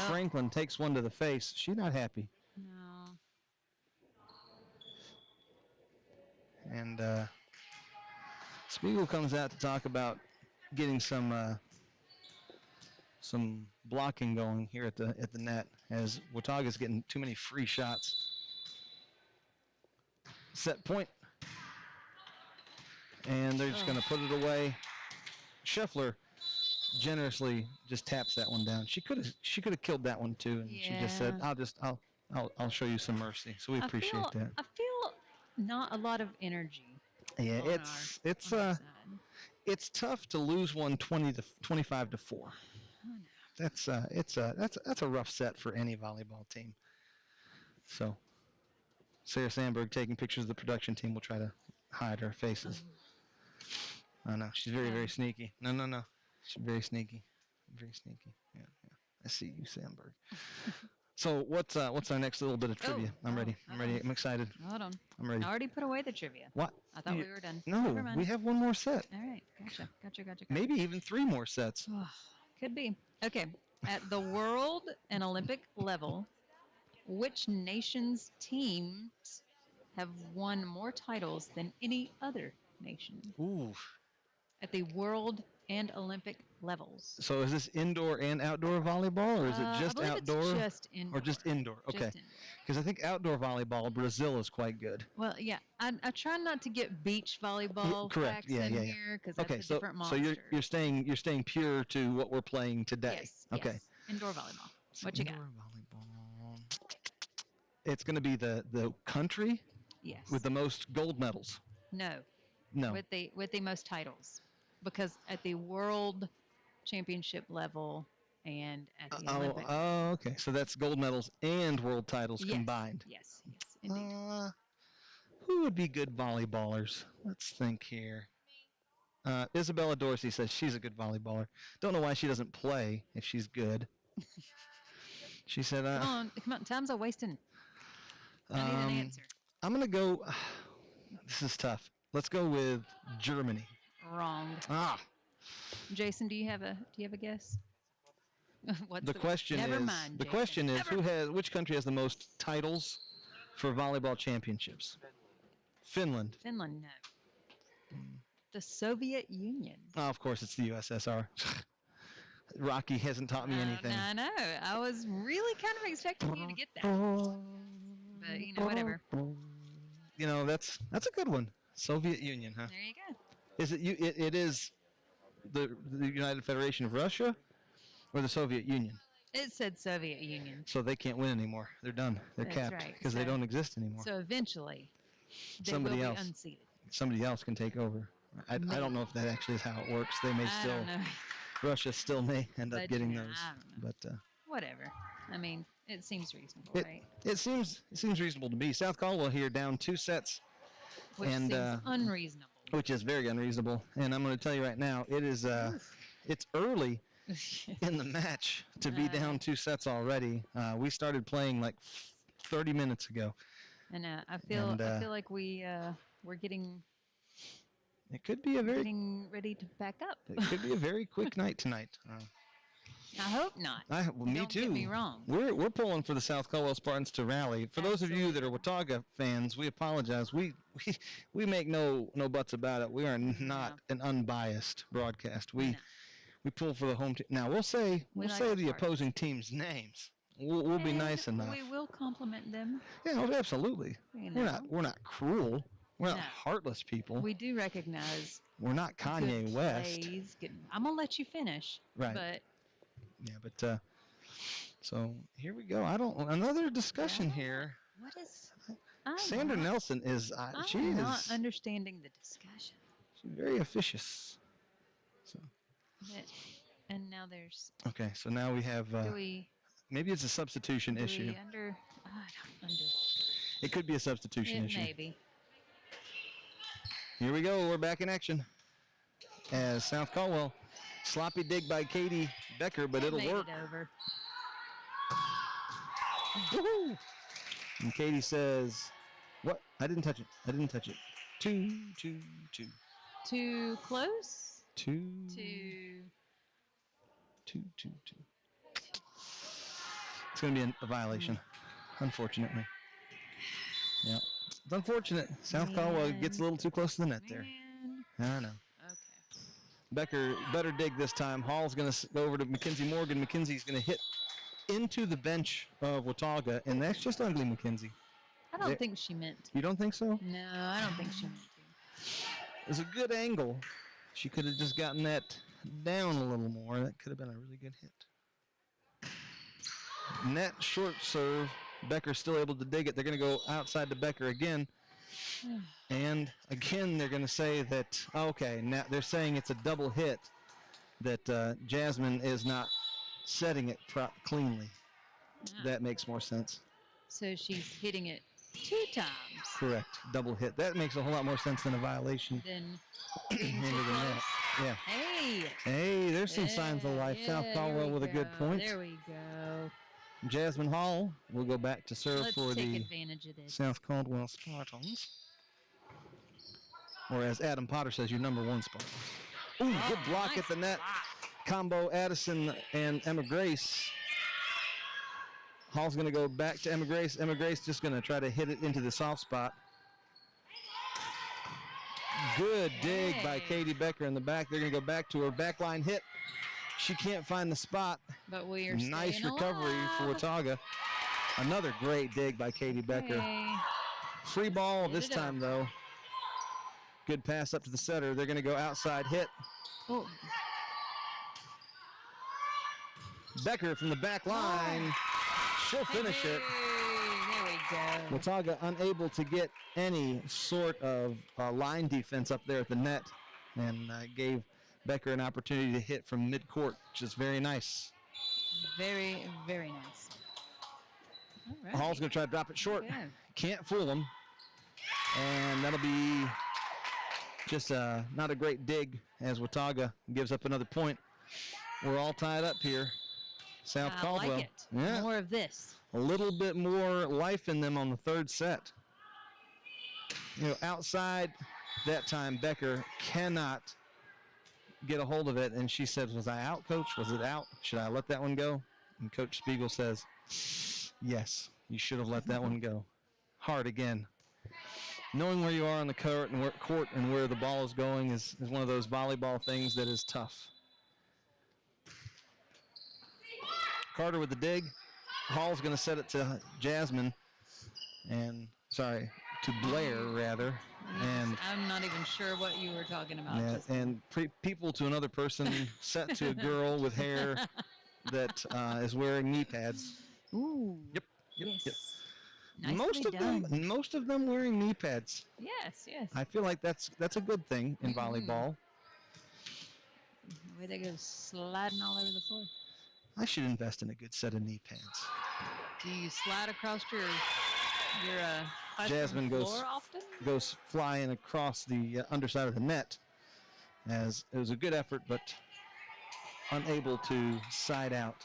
Franklin takes one to the face. She's not happy. No. And Spiegel comes out to talk about getting some blocking going here at the net, as Watauga's getting too many free shots. Set point, and they're just going to put it away. Scheffler generously just taps that one down. She could have killed that one too, and she just said, "I'll show you some mercy." So we appreciate that. I feel not a lot of energy. Yeah, it's tough to lose one 25-4. Oh, no. That's a rough set for any volleyball team. So Sarah Sandberg taking pictures of the production team. We'll try to hide her faces. Oh no, she's very, very sneaky. No. She's very sneaky. Very sneaky. Yeah. I see you, Sandberg. So what's our next little bit of trivia? I'm ready. I'm excited. Hold on. I'm ready. I already put away the trivia. What? I thought we were done. No, Never mind. we have one more set. All right. Gotcha. Maybe even 3 more sets. Could be. Okay. At the world and Olympic level, which nation's teams have won more titles than any other nation? Ooh. At the world and Olympic levels. So is this indoor and outdoor volleyball, or is it just outdoor? It's just indoor. Or just indoor? Okay. Because I think outdoor volleyball, Brazil is quite good. Well, yeah, I try not to get beach volleyball correct. facts in here because that's a different monster. So you're staying pure to what we're playing today. Yes. Okay. Yes. Indoor volleyball. What you got? Indoor volleyball. It's going to be the country. Yes. With the most gold medals. No. With the most titles, because at the world championship level and at the Olympic. Oh, okay. So that's gold medals and world titles combined. Yes, indeed. Who would be good volleyballers? Let's think here. Isabella Dorsey says she's a good volleyballer. Don't know why she doesn't play if she's good. She said, Come on, time's a wasting. I need an answer. I'm going to go, this is tough. Let's go with Germany. Wrong. Jason, do you have a guess? The question is which country has the most titles for volleyball championships? Finland. Finland, no. The Soviet Union. Oh, of course, it's the USSR. Rocky hasn't taught me anything. I know. I was really kind of expecting you to get that. But, whatever. That's a good one. Soviet Union, huh? There you go. Is it it is the United Federation of Russia or the Soviet Union? It said Soviet Union. So they can't win anymore. They're done. They're capped because they don't exist anymore. So eventually, somebody else unseated. Somebody else can take over. I don't know if that actually is how it works. They may still. Don't know. Russia still may end up getting those. I don't know. But whatever. I mean, it seems reasonable, right? It seems reasonable to me. South Caldwell here down 2 sets. Which seems unreasonable. Which is very unreasonable. And I'm going to tell you right now, it is it's early in the match to be down 2 sets already. We started playing like 30 minutes ago. And I feel like we're getting. It could be getting ready to back up. It could be a very quick night tonight. I hope not. Me Don't too. get me wrong. We're pulling for the South Caldwell Spartans to rally. For those of you that are Absolutely. Watauga fans, we apologize. We make no buts about it. We are No. not an unbiased broadcast. We No. we pull for the home team. Now we'll say We like our the Spartans. opposing team's names. We'll be nice And enough. we will compliment them. Yeah, oh, absolutely. You We're know. not cruel. We're not No. heartless people. We do recognize We're not good Kanye West. plays. I'm gonna let you finish. Right. But Yeah, but so here we go. Another discussion yeah, here. what is? Sandra Nelson is I'm not understanding the discussion. she's very officious. So And now there's. okay, so now we have Do we? maybe it's a substitution Do issue. we under? I don't under. It could be a substitution It issue. may be. Here we go. We're back in action. As South Caldwell, sloppy dig by Katie Becker, but it'll made work. It over. Woohoo! And Katie says, "What? I didn't touch it. I didn't touch it. 2, 2, 2. Too close. 2, Too. 2, 2, 2. It's going to be a violation, unfortunately. Yeah, it's unfortunate. South Caldwell gets a little too close to the net there. I know. Okay. Becker, better dig this time. Hall's going to go over to Mackenzie Morgan. Mackenzie's going to hit into the bench of Watauga, and that's just ugly, Mackenzie. I don't think she meant to. You don't think so? No, I don't think she meant to. It was a good angle. She could have just gotten that down a little more. That could have been a really good hit. Net short serve. Becker's still able to dig it. They're going to go outside to Becker again. And again, they're going to say that, okay, now they're saying it's a double hit, that Jasmine is not setting it cleanly. Yeah. That makes more sense. So she's hitting it 2 times. Correct. Double hit. That makes a whole lot more sense than a violation. Then Into the net. Yeah. Hey, there's some signs of life. South Caldwell with a good point. There we go. Jasmine Hall will go back to serve Let's for take the advantage of this. South Caldwell Spartans. Or as Adam Potter says, your number 1 Spartans. Ooh, good block nice at the net. block. Combo Addison and Emma Grace. Hall's going to go back to Emma Grace. Emma Grace just going to try to hit it into the soft spot. Good dig by Katie Becker in the back. They're going to go back to her backline hit. She can't find the spot. But we are nice staying recovery alive. for Watauga. Another great dig by Katie Becker. Free ball this time, though. Good pass up to the setter. They're going to go outside hit. Oh. Becker from the back line. She'll finish it. There we go. Watauga unable to get any sort of line defense up there at the net, and gave Becker an opportunity to hit from midcourt, which is very nice. Very, very nice. All right. Hall's going to try to drop it short. Okay. Can't fool him. And that'll be just not a great dig as Watauga gives up another point. We're all tied up here. South Caldwell. I like it. Yeah. More of this. A little bit more life in them on the third set. Outside that time, Becker cannot get a hold of it, and she says, was I out, Coach? Was it out? Should I let that one go? And Coach Spiegel says, yes, you should have let that one go. Hard again. Knowing where you are on the court and where the ball is going is one of those volleyball things that is tough. Carter with the dig. Hall's going to set it to Jasmine, to Blair, rather. And I'm not even sure what you were talking about. Yeah, and people to another person, set to a girl with hair that is wearing knee pads. Ooh. Yep. Yes. Most of them wearing knee pads. Yes. I feel like that's a good thing in volleyball. The way they go sliding all over the floor. I should invest in a good set of knee pads. Do you slide across your Jasmine floor often? goes flying across the underside of the net, as it was a good effort, but unable to side out.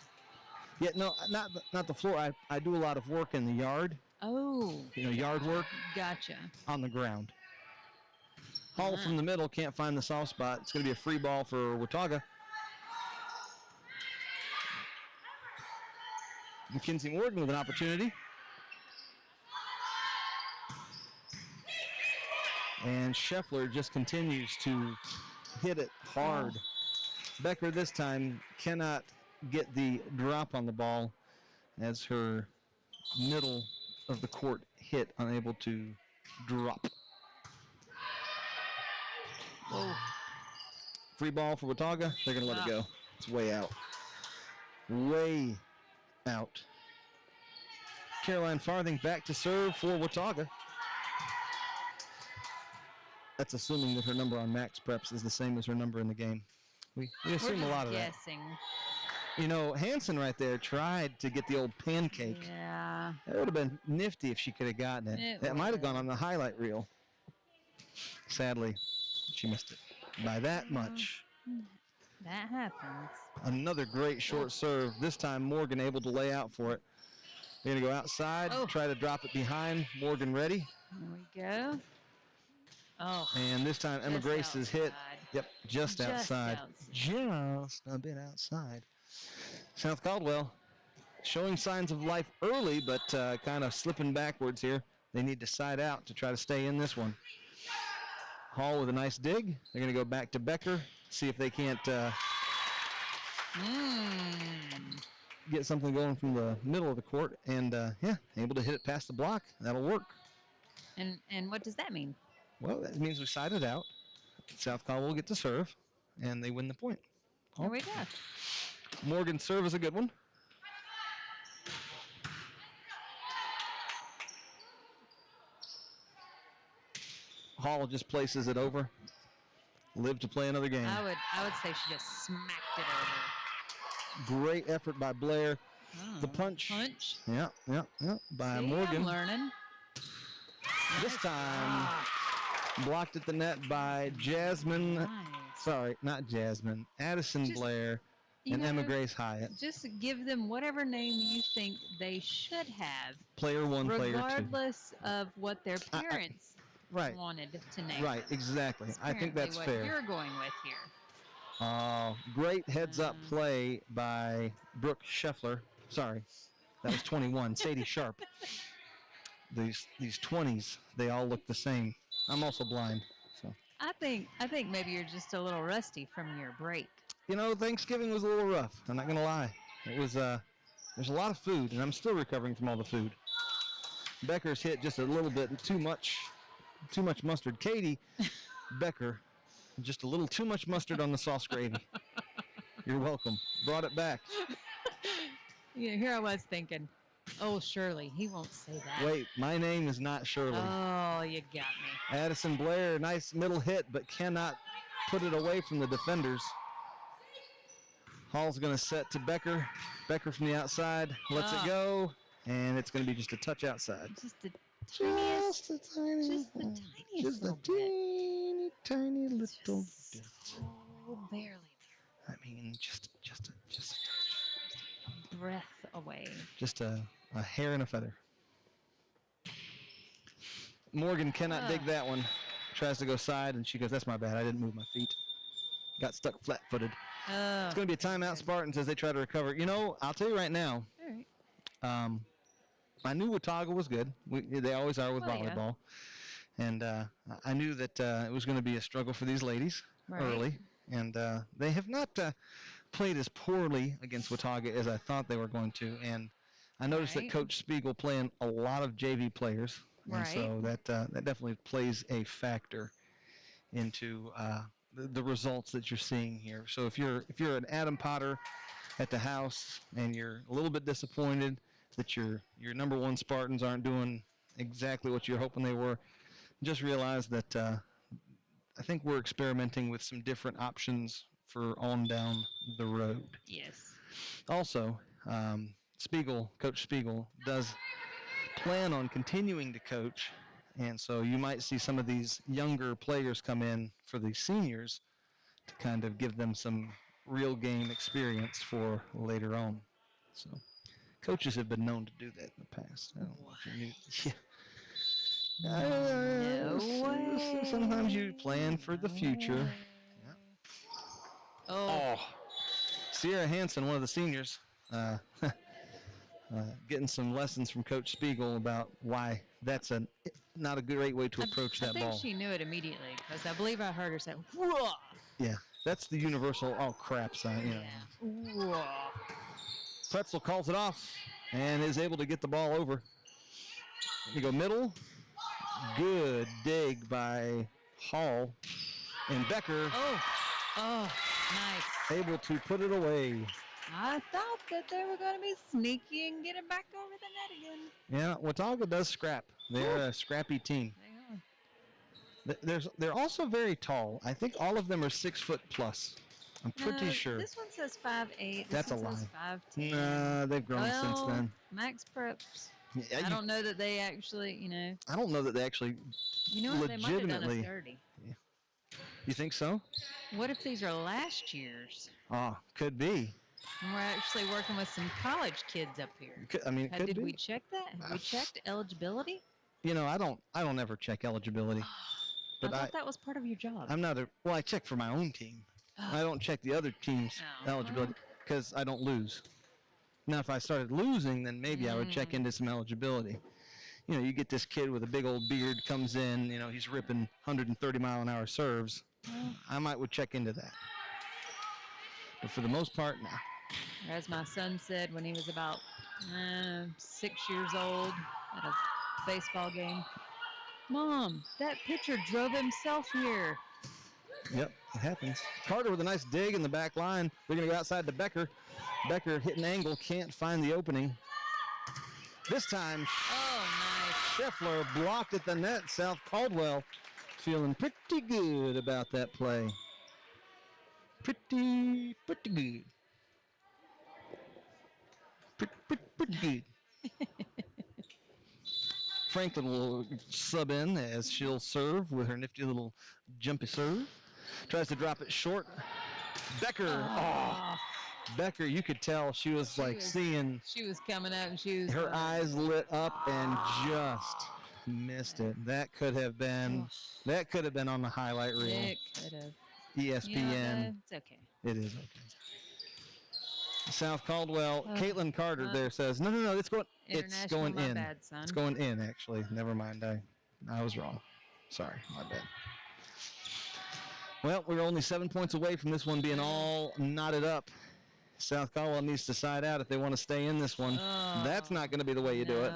Yeah, no, not the floor. I do a lot of work in the yard. Oh. Yard work. Gotcha. On the ground. Hall from the middle can't find the soft spot. It's going to be a free ball for Watauga. Mackenzie Morgan with an opportunity. And Scheffler just continues to hit it hard. Becker this time cannot get the drop on the ball as her middle of the court hit, unable to drop. Whoa. Free ball for Watauga. They're going to let it go. It's way out. Way out. Caroline Farthing back to serve for Watauga. That's assuming that her number on Max Preps is the same as her number in the game. We assume a lot of guessing. that. You know, Hanson right there tried to get the old pancake. Yeah. That would have been nifty if she could have gotten it. That might have gone on the highlight reel. Sadly, she missed it by that much. That happens. Another great short serve. This time Morgan able to lay out for it. They're going to go outside, try to drop it behind. Morgan ready. There we go. Oh. And this time Emma Grace is hit. Yep, just outside. Just a bit outside. South Caldwell showing signs of life early, but kind of slipping backwards here. They need to side out to try to stay in this one. Hall with a nice dig. They're going to go back to Becker, see if they can't get something going from the middle of the court. And, able to hit it past the block. That'll work. And what does that mean? Well, that means we side it out. South Caldwell will get to serve, and they win the point. There we go. Morgan's serve is a good one. Hall just places it over. Live to play another game. I would say she just smacked it over. Great effort by Blair. The punch. Yeah. By Morgan. I'm learning. This time, blocked at the net by Jasmine. Nice. Sorry, not Jasmine. Addison Blair and Emma Grace Hyatt. Just give them whatever name you think they should have. Player 1, player 2. Regardless of what their parents wanted to name. Right, exactly. I think that's fair. You're going with here. Great heads-up play by Brooke Scheffler. Sorry, that was 21. Sadie Sharp. These 20s, they all look the same. I'm also blind, so. I think maybe you're just a little rusty from your break. You know, Thanksgiving was a little rough. I'm not gonna lie. It was there's a lot of food, and I'm still recovering from all the food. Becker's hit just a little bit too much mustard. Katie Becker, just a little too much mustard on the sauce gravy. You're welcome. Brought it back. Yeah, here I was thinking, oh, Shirley, he won't say that. Wait, my name is not Shirley. Oh, you got me. Addison Blair, nice middle hit, but cannot put it away from the defenders. Hall's going to set to Becker. Becker from the outside lets it go, and it's going to be just a touch outside. Just the tiniest little bit. Tiny little bit. So barely there. I mean, just a touch. Breath away. Just a hair and a feather. Morgan cannot dig that one. Tries to go side, and she goes, that's my bad. I didn't move my feet. Got stuck flat-footed. It's going to be a timeout, Spartans, as they try to recover. You know, I'll tell you right now. All right. I knew Watauga was good. They always are with volleyball. Yeah. And I knew that it was going to be a struggle for these ladies early. And they have not played as poorly against Watauga as I thought they were going to. And I noticed that Coach Spiegel playing a lot of JV players. And so that definitely plays a factor into the results that you're seeing here. So if you're an Adam Potter at the house and you're a little bit disappointed that your number one Spartans aren't doing exactly what you're hoping they were, just realize that I think we're experimenting with some different options for on down the road. Yes. Also, Coach Spiegel does plan on continuing to coach, and so you might see some of these younger players come in for the seniors to kind of give them some real game experience for later on. So coaches have been known to do that in the past. I don't know if you knew. Yeah. No way. Sometimes you plan for the future. Yeah. Oh. Sierra Hansen, one of the seniors, getting some lessons from Coach Spiegel about why that's not a great way to approach I that think ball. she knew it immediately because I believe I heard her say, "Whoa!" Yeah, that's the universal "oh crap" sign. Yeah. Whoa. Pretzel calls it off and is able to get the ball over. We go middle. Good dig by Hall. And Becker Nice. able to put it away. I thought that they were going to be sneaky and get it back over the net again. Yeah, Watauga does scrap. They're a scrappy team. They are. They're also very tall. I think all of them are 6 foot plus. I'm pretty sure. This one says 5'8". That's a one says lie. 5'10". Nah, they've grown since then. Max Preps. Yeah, I don't know that they actually, I don't know that they actually You know what? They might have done us legitimately. dirty. Yeah. You think so? What if these are last year's? Oh, could be. And we're actually working with some college kids up here. It could Did be. we check that? Have we checked eligibility? I don't ever check eligibility. But I thought that was part of your job. I'm not I check for my own team. I don't check the other team's eligibility because I don't lose. Now, if I started losing, then maybe I would check into some eligibility. You get this kid with a big old beard comes in, he's ripping 130 mile an hour serves. I would check into that. But for the most part, no. As my son said when he was about 6 years old at a baseball game, "Mom, that pitcher drove himself here." Yep, it happens. Carter with a nice dig in the back line. They're going to go outside to Becker. Becker hit an angle, can't find the opening. This time, nice. Scheffler blocked at the net. South Caldwell feeling pretty good about that play. Pretty good. Pretty good. Franklin will sub in as she'll serve with her nifty little jumpy serve. Tries to drop it short. Becker. Becker, you could tell she was seeing. She was coming up and she was. Her eyes lit up and just missed it. That could have been. That could have been on the highlight reel. It could have. ESPN. It's okay. It is okay. South Caldwell, Caitlin Carter there says, no, it's going in. Bad, son. It's going in, actually. Never mind. I was wrong. Sorry, my bad. Well, we're only 7 points away from this one being all knotted up. South Caldwell needs to side out if they want to stay in this one. That's not going to be the way you do it.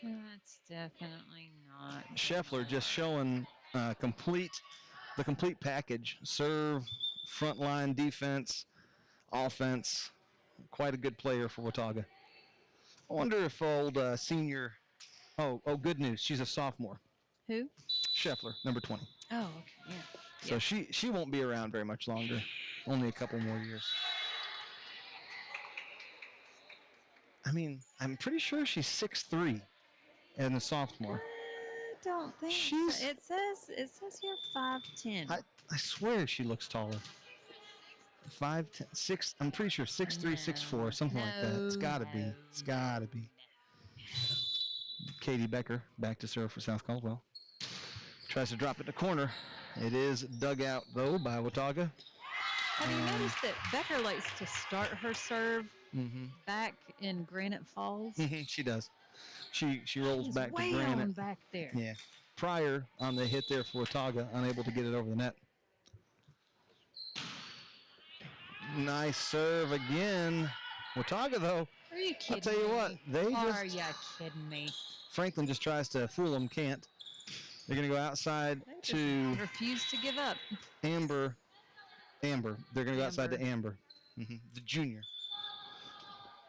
That's definitely not. Scheffler just showing the complete package. Serve, front line defense, offense. Quite a good player for Watauga. I wonder if old senior... Oh, good news. She's a sophomore. Who? Scheffler, number 20. Oh, okay, yeah. So she won't be around very much longer. Only a couple more years. I mean, I'm pretty sure she's 6'3" and a sophomore. I don't think so. It says here 5'10". I swear she looks taller. 5'10", 6. I'm pretty sure 6'3", 6'4", something like that. It's gotta be. It's gotta be. Katie Becker back to serve for South Caldwell. Tries to drop it to corner. It is dug out though by Watauga. Have you noticed that Becker likes to start her serve back in Granite Falls? She does. She rolls back to Granite. On back there. Yeah. Pryor on the hit there for Watauga, unable to get it over the net. Nice serve again. Watauga, though. Are you kidding me? I'll tell you what. Are you kidding me? Franklin just tries to fool them, can't. They're going to go outside to... refuse to give up. Amber. They're going to go outside to Amber. The junior.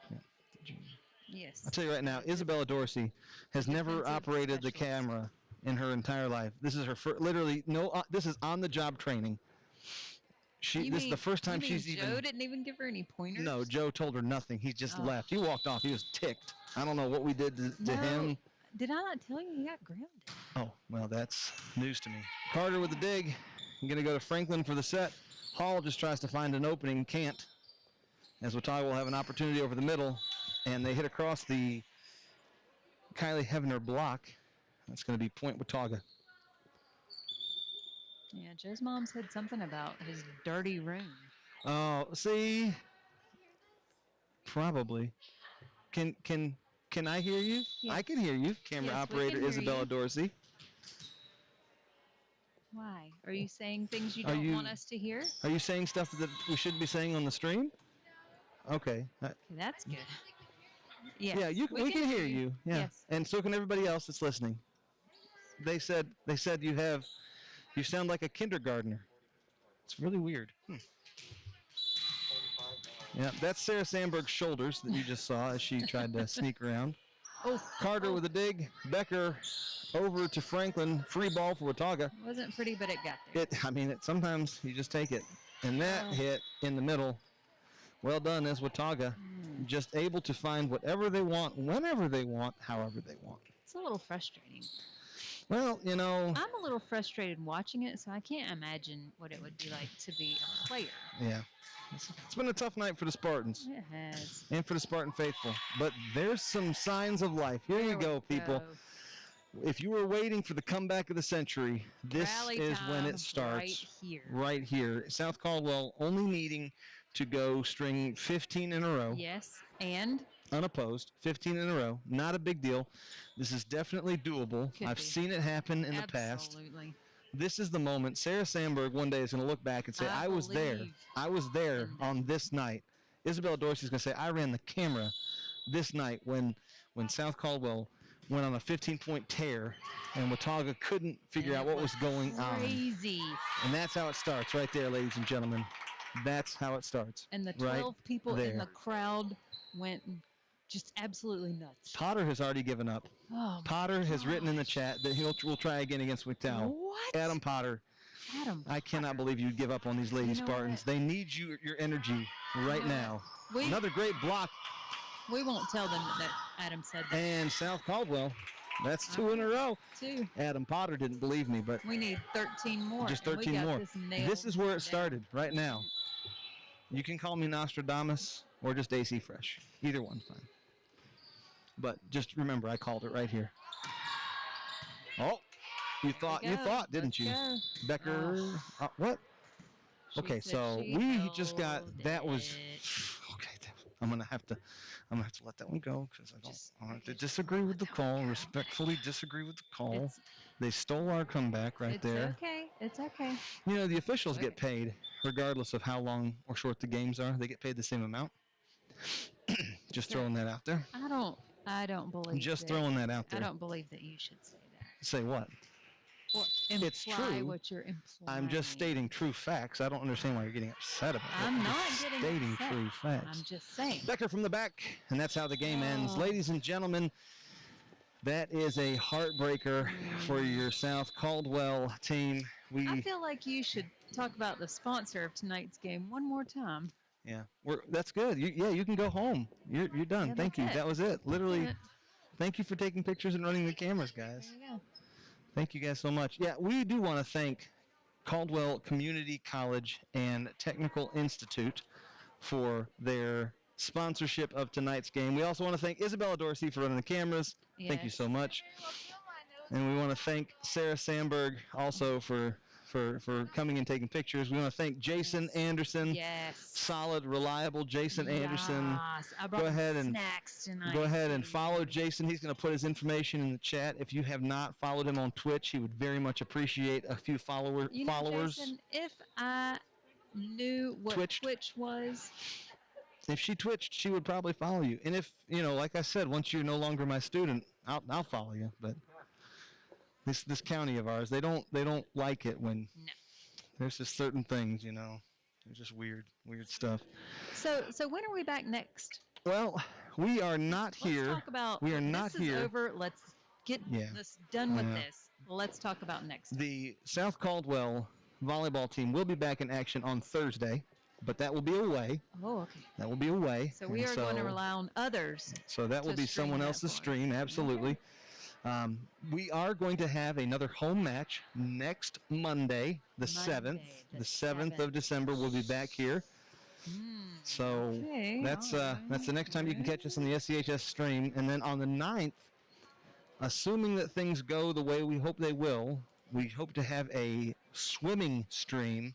Yeah, the junior. Yes. I'll tell you right now, Isabella Dorsey has never operated the camera in her entire life. This is her first, literally, this is on-the-job training. This is the first time she's Joe didn't even give her any pointers? No, Joe told her nothing. He just left. He walked off. He was ticked. I don't know what we did to him. Did I not tell you he got grounded? Oh, well, that's news to me. Carter with the dig. I'm going to go to Franklin for the set. Hall just tries to find an opening, can't. As Watauga will have an opportunity over the middle, and they hit across the Kylie Hevener block. That's going to be point Watauga. Yeah, Joe's mom said something about his dirty room. Oh, see? Probably. Can I hear you? I can Yes. hear you. Camera Yes, we operator can hear Isabella you. Dorsey. Why? Are you saying things you Are don't want you us to hear? are you saying stuff that we shouldn't be saying on the stream? Okay. Okay, that's good. Yeah, Yes, we we can can hear hear you. you. Yeah, Yes. and so can everybody else that's listening. They said you sound like a kindergartner. It's really weird. Yeah, that's Sarah Sandberg's shoulders that you just saw as she tried to sneak around. Oh, Carter with a dig. Becker over to Franklin. Free ball for Watauga. it wasn't pretty, but it got there. Sometimes you just take it. And that hit in the middle. Well done as Watauga. Just able to find whatever they want, whenever they want, however they want. It's a little frustrating. Well, I'm a little frustrated watching it, so I can't imagine what it would be like to be a player. Yeah. It's been a tough night for the Spartans. It has. And for the Spartan faithful. But there's some signs of life. Here we go, people. If you were waiting for the comeback of the century, this Rally is when time it starts. right here. Right here. South Caldwell only needing to go string 15 in a row. Yes, and Unopposed, 15 in a row. Not a big deal. This is definitely doable. I've seen it happen in the past. Absolutely. This is the moment. Sarah Sandberg one day is going to look back and say, I was there. I was there on this night. Isabella Dorsey is going to say, I ran the camera this night when South Caldwell went on a 15-point tear and Watauga couldn't figure out what was going on. Crazy. And that's how it starts right there, ladies and gentlemen. That's how it starts. And the 12 people in the crowd went just absolutely nuts. Potter has already given up. Oh, Potter has written in the chat that will try again against McDowell. What? Adam Potter. I cannot believe you'd give up on these Lady Spartans. They need your energy right now. Another great block. We won't tell them that Adam said that. And South Caldwell, that's 2 in a row. 2. Adam Potter didn't believe me, but we need 13 more. Just 13 more. This is where it started right now. You can call me Nostradamus or just AC Fresh. Either one's fine. But just remember, I called it right here. Oh, you thought, didn't you? Becker, what? Okay, so we just got that was okay. I'm gonna have to let that one go because I don't have to disagree with the call. Respectfully disagree with the call. They stole our comeback right there. It's okay. The officials get paid regardless of how long or short the games are. They get paid the same amount. Just throwing that out there. I don't believe. Just throwing that out there. I don't believe that you should say that. Say what? Well, it's true. What you're implying. I'm just stating true facts. I don't understand why you're getting upset about it. I'm not getting stating upset. True facts. I'm just saying. Becker from the back, and that's how the game ends. Ladies and gentlemen, that is a heartbreaker for your South Caldwell team. I feel like you should talk about the sponsor of tonight's game one more time. Yeah, that's good. You can go home. You're done. Thank you. That was it. Literally. Thank you for taking pictures and running the cameras, guys. There you go. Thank you guys so much. Yeah, we do want to thank Caldwell Community College and Technical Institute for their sponsorship of tonight's game. We also want to thank Isabella Dorsey for running the cameras. Yes. Thank you so much. And we want to thank Sarah Sandberg also for coming and taking pictures. We want to thank Jason Anderson. Yes. Solid, reliable Jason Anderson. I brought snacks tonight. Go ahead and follow Jason. He's going to put his information in the chat. If you have not followed him on Twitch, he would very much appreciate a few followers. Jason, if I knew what Twitch was. If she twitched, she would probably follow you. And if, like I said, once you're no longer my student, I'll follow you. But this county of ours, they don't like it when there's just certain things, They're just weird stuff. So when are we back next? Well, we are not here. Let's talk about we are not this here. Is over. Let's get this done with this. Let's talk about next time. The South Caldwell volleyball team will be back in action on Thursday, but that will be away. Oh, okay. That will be away. So we are going to rely on others. So that will be someone else's stream, absolutely. Okay. We are going to have another home match next Monday, the 7th. The 7th of December, we'll be back here. So that's the next time you can catch us on the SCHS stream. And then on the 9th, assuming that things go the way we hope they will, we hope to have a swimming stream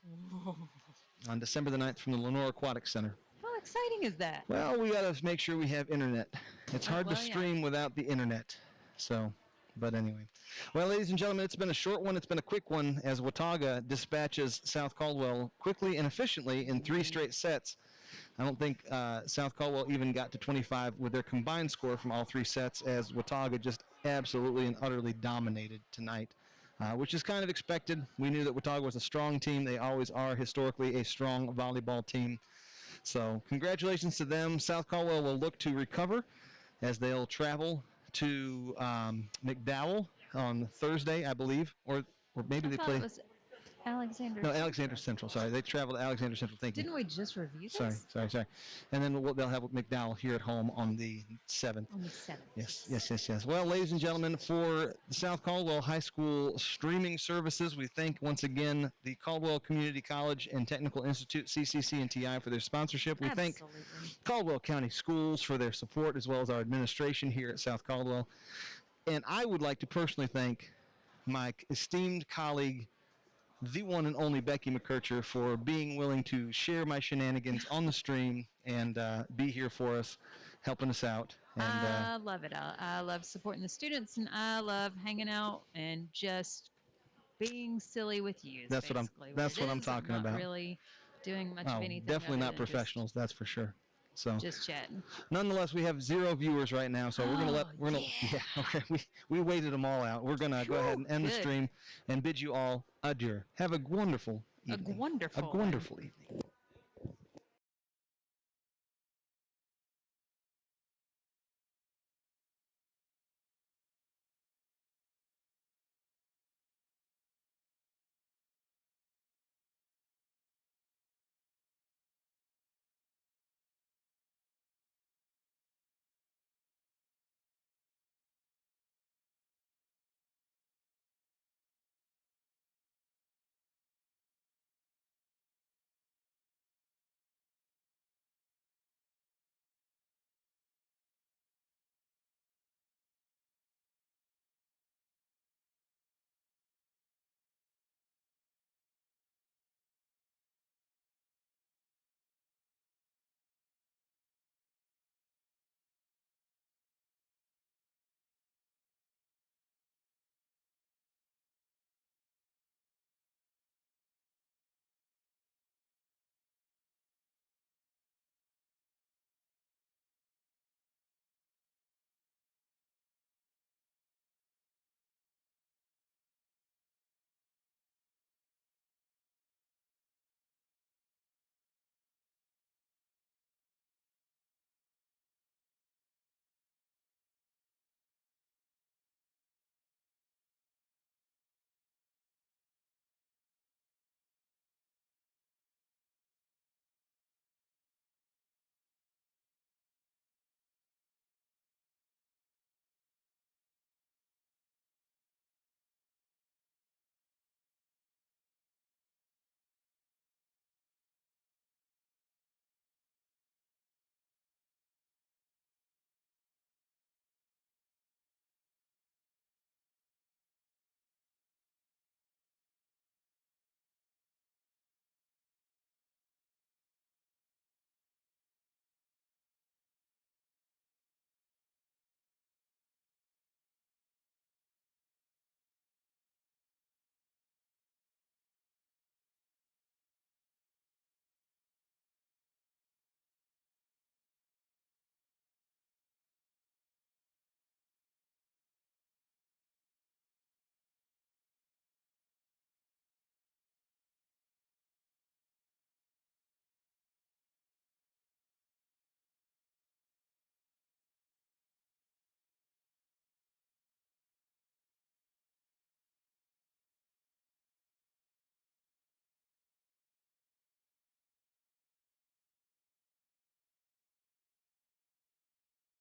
on December the 9th from the Lenore Aquatic Center. Well, exciting is that? Well, we got to make sure we have internet. It's hard to Well, yeah. stream without the internet. So, but anyway. Well, ladies and gentlemen, it's been a short one. It's been a quick one as Watauga dispatches South Caldwell quickly and efficiently in 3 straight sets. I don't think South Caldwell even got to 25 with their combined score from all 3 sets, as Watauga just absolutely and utterly dominated tonight, which is kind of expected. We knew that Watauga was a strong team. They always are historically a strong volleyball team. So congratulations to them. South Caldwell will look to recover as they'll travel to McDowell on Thursday, I believe, or maybe I they thought play. it was Alexander. No, Alexander Central. Sorry, they travel to Alexander Central. Thank you. Didn't we just review Sorry. this? And then they'll have McDowell here at home on the 7th. On the 7th. Yes. Well, ladies and gentlemen, for the South Caldwell High School streaming services, we thank once again the Caldwell Community College and Technical Institute, CCC and TI, for their sponsorship. We Absolutely. thank Caldwell County Schools for their support, as well as our administration here at South Caldwell. And I would like to personally thank my esteemed colleague, the one and only Becky McKercher, for being willing to share my shenanigans on the stream and be here for us, helping us out. And I love it. I love supporting the students, and I love hanging out and just being silly with you. That's what I'm talking not about. really doing much of anything. Definitely other not than professionals, that's for sure. So just chatting. nonetheless, we have 0 viewers right now, so we waited them all out. We're gonna go ahead and end the stream and bid you all adieu. Have a wonderful evening. A wonderful evening.